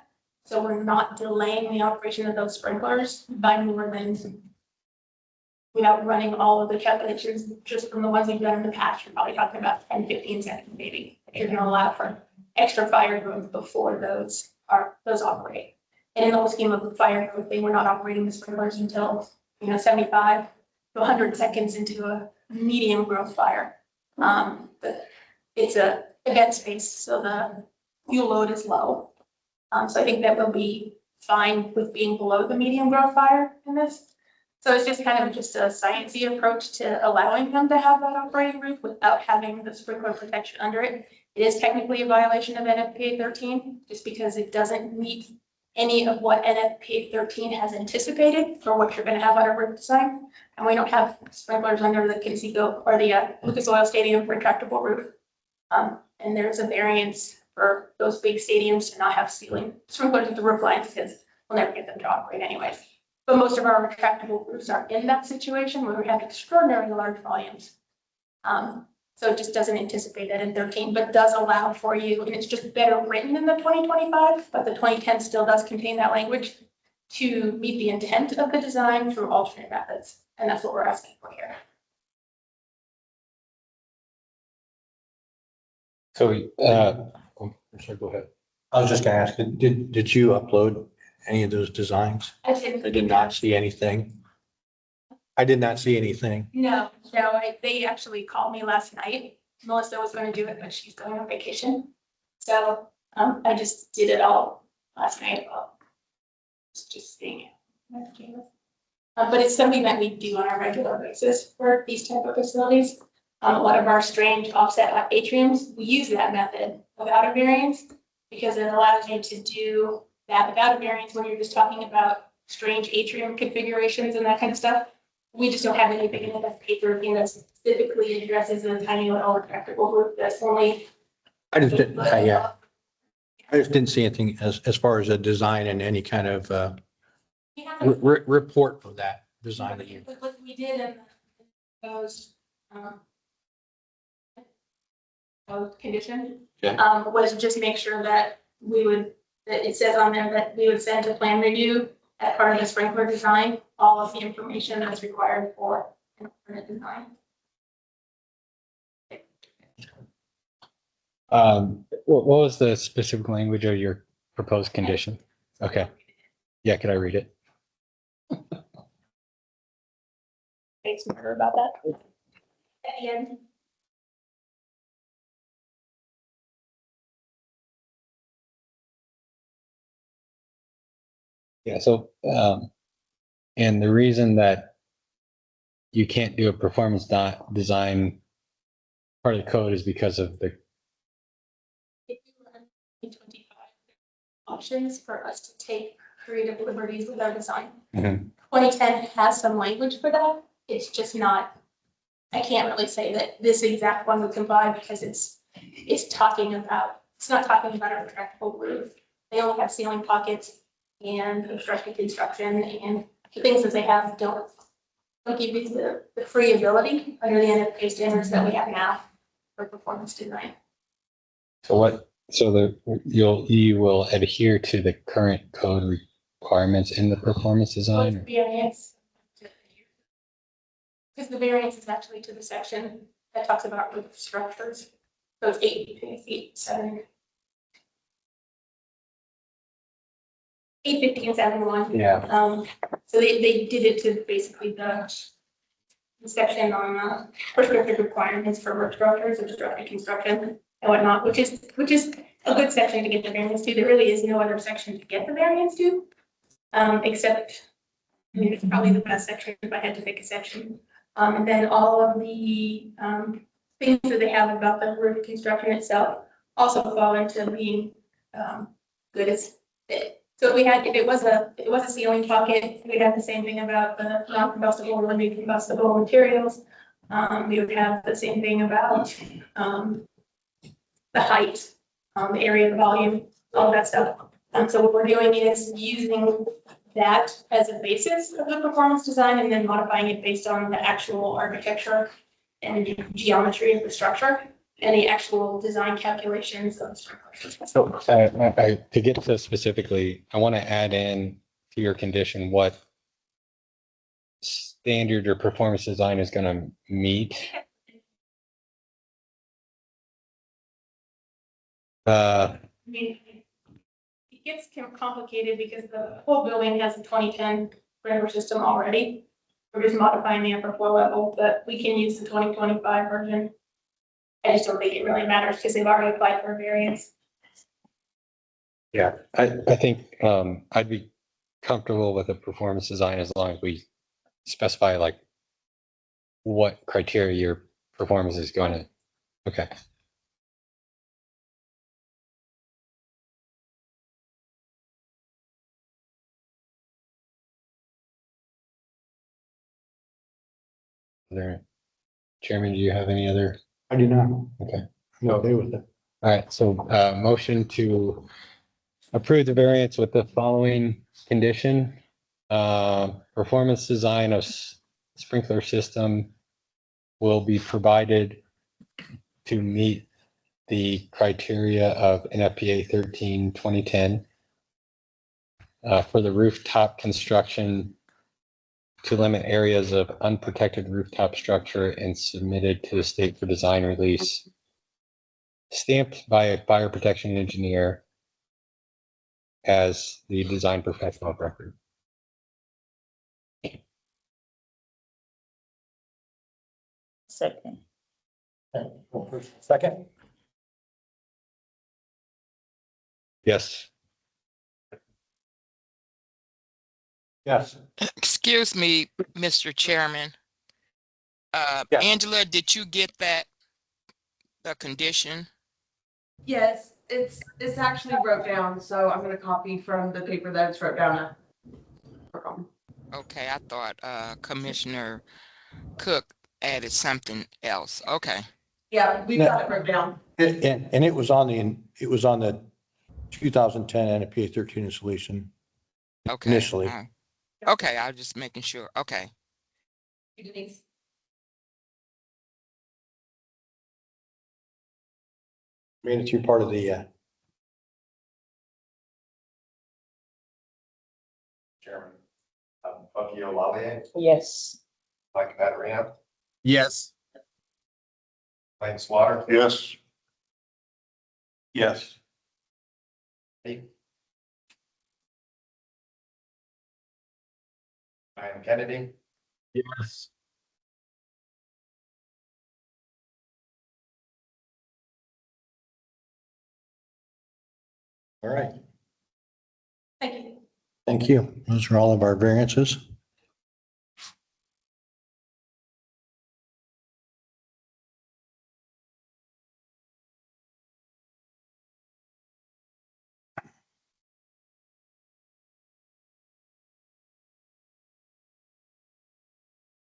[SPEAKER 1] So we're not delaying the operation of those sprinklers by more than, without running all of the calculations, just from the ones we've done in the past, you're probably talking about 10, 15 seconds maybe. You're going to allow for extra fire growth before those operate. And in the whole scheme of the fire growth thing, we're not operating the sprinklers until 75 to 100 seconds into a medium growth fire. But it's a event space, so fuel load is low. So I think that will be fine with being below the medium growth fire in this. So it's just kind of just a sciencey approach to allowing them to have that operating roof without having the sprinkler protection under it. It is technically a violation of NFPA 13, just because it doesn't meet any of what NFPA 13 has anticipated for what you're going to have on a roof design. And we don't have sprinklers under the Conseco or the Lucas Oil Stadium retractable roof. And there's a variance for those big stadiums to not have ceiling sprinklers at the roof lines because we'll never get them to operate anyways. But most of our retractable roofs are in that situation where we have extraordinarily large volumes. So it just doesn't anticipate that in 13, but does allow for you, and it's just better written in the 2025, but the 2010 still does contain that language to meet the intent of the design through alternate methods. And that's what we're asking for here.
[SPEAKER 8] So,
[SPEAKER 7] Sorry, go ahead. I was just gonna ask, did you upload any of those designs?
[SPEAKER 1] I didn't.
[SPEAKER 7] I did not see anything. I did not see anything.
[SPEAKER 1] No, they actually called me last night. Melissa was going to do it, but she's going on vacation. So I just did it all last night. Just seeing it. But it's something that we do on a regular basis for these type of facilities. A lot of our strange offset atriums, we use that method without a variance because it allows you to do that without a variance when you're just talking about strange atrium configurations and that kind of stuff. We just don't have anything in NFPA 13 that specifically addresses a tiny little retractable roof that's only.
[SPEAKER 7] I just didn't, I just didn't see anything as far as a design and any kind of report for that design that you.
[SPEAKER 1] What we did in those condition
[SPEAKER 7] Okay.
[SPEAKER 1] Was just make sure that that it says on there that we would send a plan review as part of the sprinkler design, all of the information that's required for an alternate design.
[SPEAKER 8] What was the specific language of your proposed condition? Okay. Yeah, could I read it?
[SPEAKER 1] Thanks, smarter about that. At the end.
[SPEAKER 8] Yeah, so, and the reason that you can't do a performance design part of the code is because of the.
[SPEAKER 1] If you run 2025 options for us to take creative liberties with our design. 2010 has some language for that. It's just not, I can't really say that this exact one would comply because it's talking about, it's not talking about a retractable roof. They only have ceiling pockets and obstructed construction, and the things that they have don't give you the free ability under the NFPA standards that we have now for performance design.
[SPEAKER 8] So you will adhere to the current code requirements in the performance design?
[SPEAKER 1] What's the variance? Because the variance is actually to the section that talks about roof structures. So it's 8 feet, 7. 850 and 71.
[SPEAKER 8] Yeah.
[SPEAKER 1] So they did it to basically the section on prescriptive requirements for roof structures, obstructed construction and whatnot, which is a good section to get the variance to. There really is no other section to get the variance to, except, I mean, it's probably the best section if I had to pick a section. And then all of the things that they have about the roof construction itself also fall into being good as fit. So if it was a ceiling pocket, we'd have the same thing about the non-combustible or limited combustible materials. We would have the same thing about the height, the area, the volume, all of that stuff. So what we're doing is using that as a basis of the performance design and then modifying it based on the actual architecture and geometry of the structure and the actual design calculations of the structure.
[SPEAKER 8] So to get to specifically, I want to add in to your condition what standard or performance design is going to meet.
[SPEAKER 1] I mean, it gets complicated because the whole building has a 2010 render system already. We're just modifying the upper floor level, but we can use the 2025 version. I just don't think it really matters because they've already applied for a variance.
[SPEAKER 8] Yeah, I think I'd be comfortable with a performance design as long as we specify like what criteria your performance is going to. Okay. There, Chairman, do you have any other?
[SPEAKER 7] I do not.
[SPEAKER 8] Okay.
[SPEAKER 7] I'm okay with it.
[SPEAKER 8] All right, so motion to approve the variance with the following condition. Performance design of sprinkler system will be provided to meet the criteria of NFPA 13/2010 for the rooftop construction to limit areas of unprotected rooftop structure and submitted to the state for design release, stamped by a fire protection engineer as the design professional of record.
[SPEAKER 2] Second.
[SPEAKER 7] Second?
[SPEAKER 8] Yes.
[SPEAKER 7] Yes.
[SPEAKER 14] Excuse me, Mr. Chairman.
[SPEAKER 7] Yes.
[SPEAKER 14] Angela, did you get that, the condition?
[SPEAKER 15] Yes, it's actually wrote down, so I'm gonna copy from the paper that it's wrote down.
[SPEAKER 14] Okay, I thought Commissioner Cook added something else. Okay.
[SPEAKER 15] Yeah, we've got it wrote down.
[SPEAKER 7] And it was on the 2010 NFPA 13 installation
[SPEAKER 14] Okay.
[SPEAKER 7] initially.
[SPEAKER 14] Okay, I was just making sure. Okay.
[SPEAKER 15] Denise.
[SPEAKER 7] Made it through part of the,
[SPEAKER 11] Chairman, Bucky O'Laughlin,
[SPEAKER 2] Yes.
[SPEAKER 11] Mike Matarina,
[SPEAKER 13] Yes.
[SPEAKER 11] Lane Swatter.
[SPEAKER 3] Yes. Yes.
[SPEAKER 11] Ryan Kennedy,
[SPEAKER 13] Yes.
[SPEAKER 7] all right.
[SPEAKER 1] Thank you.
[SPEAKER 7] Thank you. Those are all of our variances.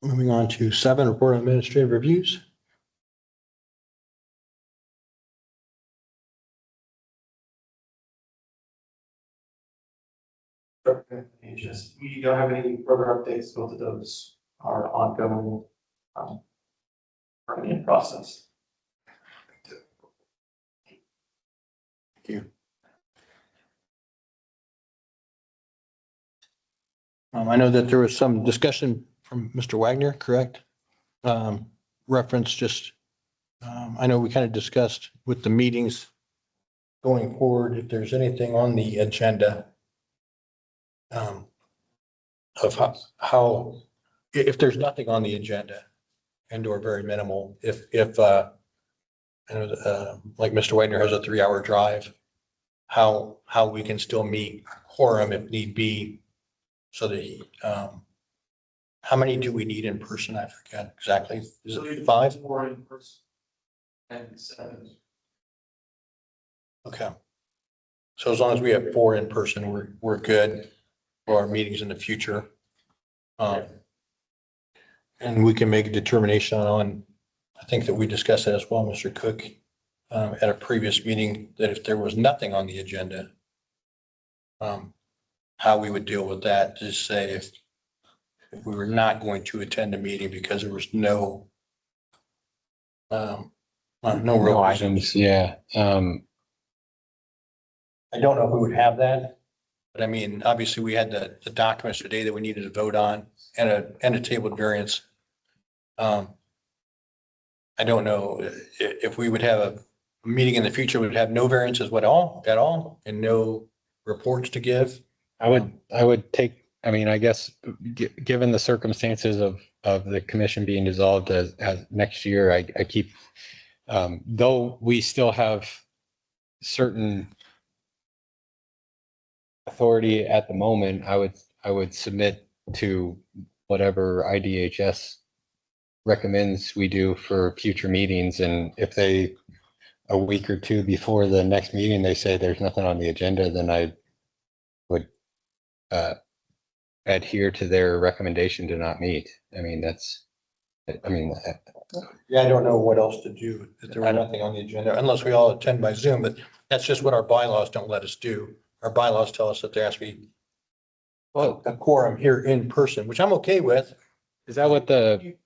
[SPEAKER 7] Moving on to 7, report on administrative reviews.
[SPEAKER 9] Just, we don't have any further updates. Both of those are ongoing, permitting process.
[SPEAKER 7] Thank you. I know that there was some discussion from Mr. Wagner, correct? Reference just, I know we kind of discussed with the meetings going forward, if there's anything on the agenda of how, if there's nothing on the agenda and or very minimal, if I know, like Mr. Wagner has a 3-hour drive, how we can still meet quorum if need be. So the, how many do we need in person? I forget exactly. Is it 5?
[SPEAKER 9] 4 in person and 7.
[SPEAKER 7] Okay. So as long as we have 4 in person, we're good for our meetings in the future. And we can make a determination on, I think that we discussed that as well, Mr. Cook, at a previous meeting, that if there was nothing on the agenda, how we would deal with that, just say if we were not going to attend a meeting because there was no real
[SPEAKER 8] items. Yeah.
[SPEAKER 7] I don't know if we would have that, but I mean, obviously we had the documents today that we needed to vote on and a tabled variance. I don't know if we would have a meeting in the future, would have no variances at all, and no reports to give.
[SPEAKER 8] I would take, I mean, I guess, given the circumstances of the commission being dissolved as next year, I keep, though we still have certain authority at the moment, I would submit to whatever IDHS recommends we do for future meetings. And if they, a week or two before the next meeting, they say there's nothing on the agenda, then I would adhere to their recommendation to not meet. I mean, that's, I mean,
[SPEAKER 7] Yeah, I don't know what else to do if there were nothing on the agenda, unless we all attend by Zoom, but that's just what our bylaws don't let us do. Our bylaws tell us that there has to be a quorum here in person, which I'm okay with.
[SPEAKER 8] is that what the,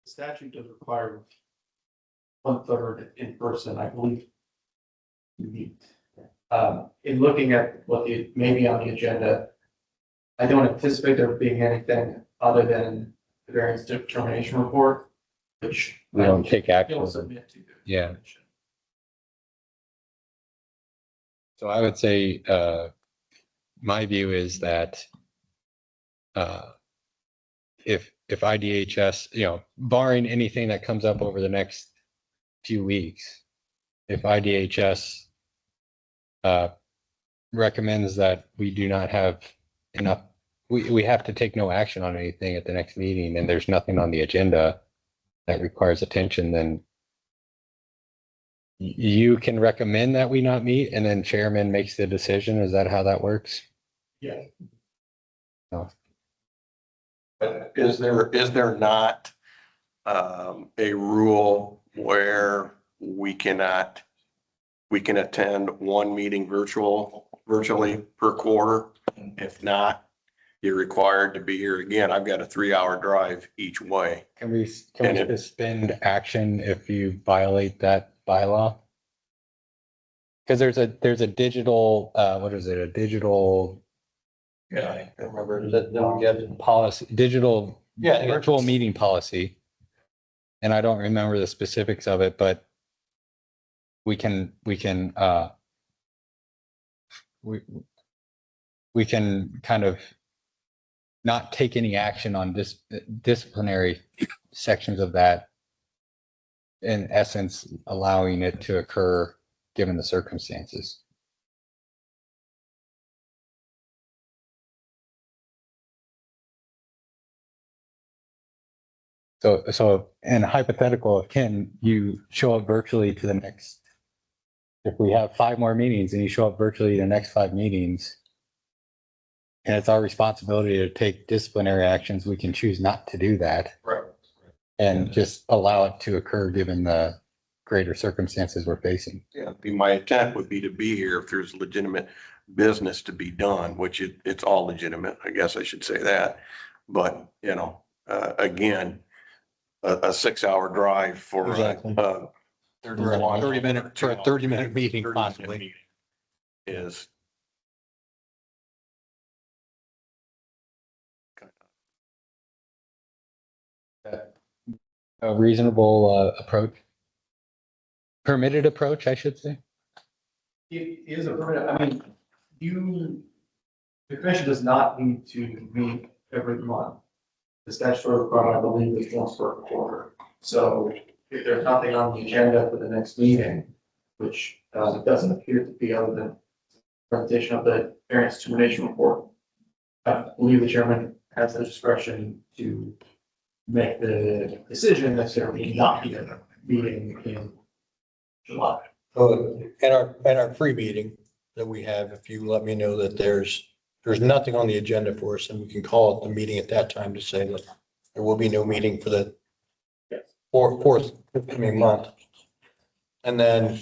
[SPEAKER 5] The statute does require 1/3 in person, I believe. You meet. In looking at what maybe on the agenda, I don't anticipate there being anything other than the variance determination report, which.
[SPEAKER 8] we don't take action?
[SPEAKER 5] You'll submit to.
[SPEAKER 8] Yeah. So I would say, my view is that, if IDHS, barring anything that comes up over the next few weeks, if IDHS recommends that we do not have enough, we have to take no action on anything at the next meeting, and there's nothing on the agenda that requires attention, then you can recommend that we not meet, and then chairman makes the decision. Is that how that works?
[SPEAKER 5] Yeah.
[SPEAKER 8] No.
[SPEAKER 3] But is there not a rule where we can attend one meeting virtually per quarter? If not, you're required to be here again. I've got a 3-hour drive each way.
[SPEAKER 8] Can we suspend action if you violate that bylaw? Because there's a digital, what is it? A digital.
[SPEAKER 7] Yeah, I can't remember. Then we get
[SPEAKER 8] Policy, digital.
[SPEAKER 7] Yeah.
[SPEAKER 8] Virtual meeting policy. And I don't remember the specifics of it, but we can kind of not take any action on disciplinary sections of that. In essence, allowing it to occur given the circumstances. So in a hypothetical, can you show up virtually to the next, if we have 5 more meetings and you show up virtually to the next 5 meetings, and it's our responsibility to take disciplinary actions, we can choose not to do that.
[SPEAKER 3] Right.
[SPEAKER 8] And just allow it to occur given the greater circumstances we're facing.
[SPEAKER 3] Yeah, my intent would be to be here if there's legitimate business to be done, which it's all legitimate. I guess I should say that. But, again, a 6-hour drive for
[SPEAKER 7] Exactly. 30-minute, for a 30-minute meeting possibly.
[SPEAKER 3] Is.
[SPEAKER 8] A reasonable approach. Permitted approach, I should say.
[SPEAKER 9] It is a permanent, I mean, the commission does not need to meet every month. The statutory requirement, I believe, is once per quarter. So if there's nothing on the agenda for the next meeting, which it doesn't appear to be other than presentation of the variance determination report, I believe the chairman has the discretion to make the decision that there may not be a meeting in July.
[SPEAKER 7] So at our free meeting that we have, if you let me know that there's nothing on the agenda for us, and we can call it the meeting at that time to say that there will be no meeting for the fourth coming month. And then,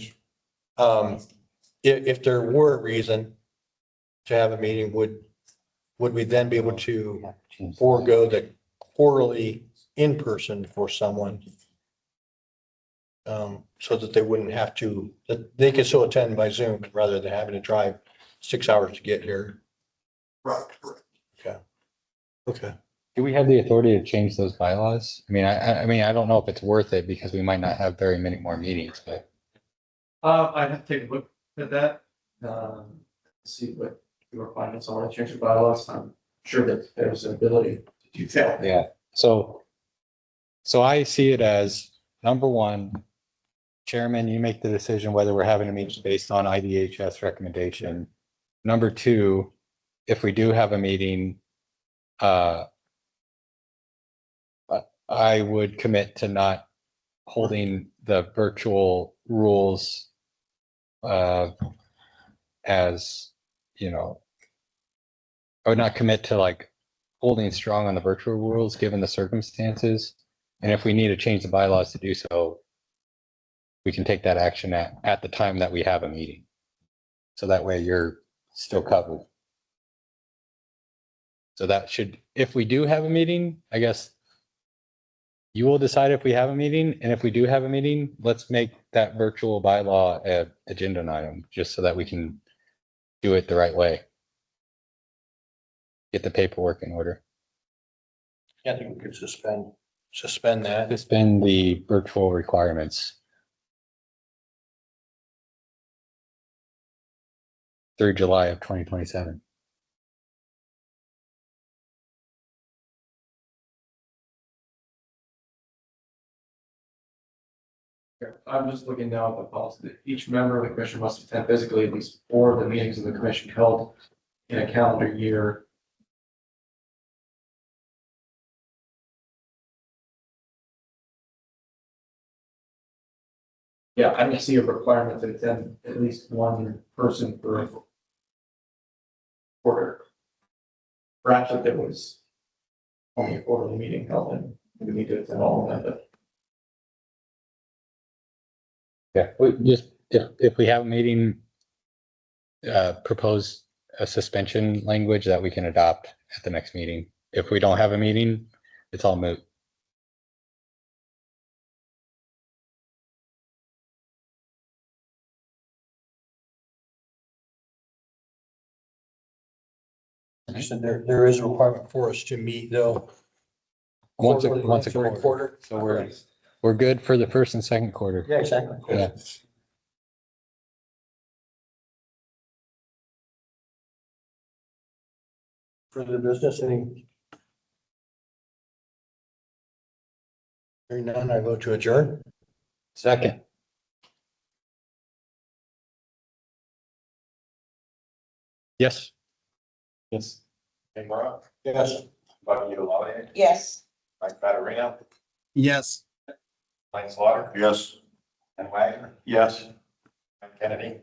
[SPEAKER 7] if there were a reason to have a meeting, would we then be able to forego the quarterly in person for someone? So that they wouldn't have to, that they could still attend by Zoom rather than having to drive 6 hours to get here.
[SPEAKER 9] Right.
[SPEAKER 7] Okay.
[SPEAKER 8] Do we have the authority to change those bylaws? I mean, I don't know if it's worth it because we might not have very many more meetings, but.
[SPEAKER 9] I'd have to take a look at that, see what your requirements are to change the bylaws. I'm sure that there's an ability to do that.
[SPEAKER 8] Yeah, so I see it as, number one, Chairman, you make the decision whether we're having a meeting based on IDHS recommendation. Number two, if we do have a meeting, I would commit to not holding the virtual rules as, you know, I would not commit to like holding strong on the virtual rules given the circumstances. And if we need to change the bylaws to do so, we can take that action at the time that we have a meeting. So that way you're still covered. So that should, if we do have a meeting, I guess you will decide if we have a meeting, and if we do have a meeting, let's make that virtual bylaw a agenda item, just so that we can do it the right way. Get the paperwork in order.
[SPEAKER 7] I think we could suspend that.
[SPEAKER 8] Suspend the virtual requirements through July of 2027.
[SPEAKER 6] I'm just looking now at the policy that each member of the commission must attend physically at least 4 of the meetings of the commission held in a calendar year. Yeah, I don't see a requirement to attend at least one person per quarter. Perhaps if there was only a quarterly meeting held, then we need to attend all of them, but
[SPEAKER 8] Yeah, we just, if we have a meeting, propose a suspension language that we can adopt at the next meeting. If we don't have a meeting, it's all moot.
[SPEAKER 7] You said there is a requirement for us to meet though.
[SPEAKER 8] Once a
[SPEAKER 7] Quarterly,
[SPEAKER 8] quarter. So we're good for the first and second quarter.
[SPEAKER 7] Yeah, exactly.
[SPEAKER 8] Yeah.
[SPEAKER 7] Further business, any? Hearing none, I vote to adjourn.
[SPEAKER 8] Second. Yes.
[SPEAKER 7] Yes.
[SPEAKER 11] Ken Brown,
[SPEAKER 7] Yes.
[SPEAKER 11] Bucky Uvalde,
[SPEAKER 2] Yes.
[SPEAKER 11] Mike Caterina,
[SPEAKER 13] Yes.
[SPEAKER 11] Lane Slaughter.
[SPEAKER 4] Yes.
[SPEAKER 11] Ken Wagner,
[SPEAKER 3] Yes.
[SPEAKER 11] Mike Kennedy.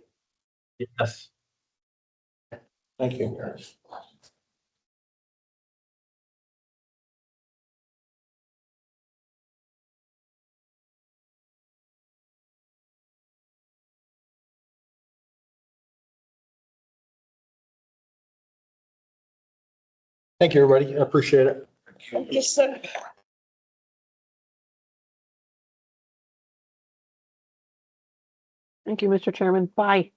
[SPEAKER 13] Yes.
[SPEAKER 7] Thank you. Thank you, everybody. I appreciate it.
[SPEAKER 2] Thank you, sir.
[SPEAKER 12] Thank you, Mr. Chairman. Bye.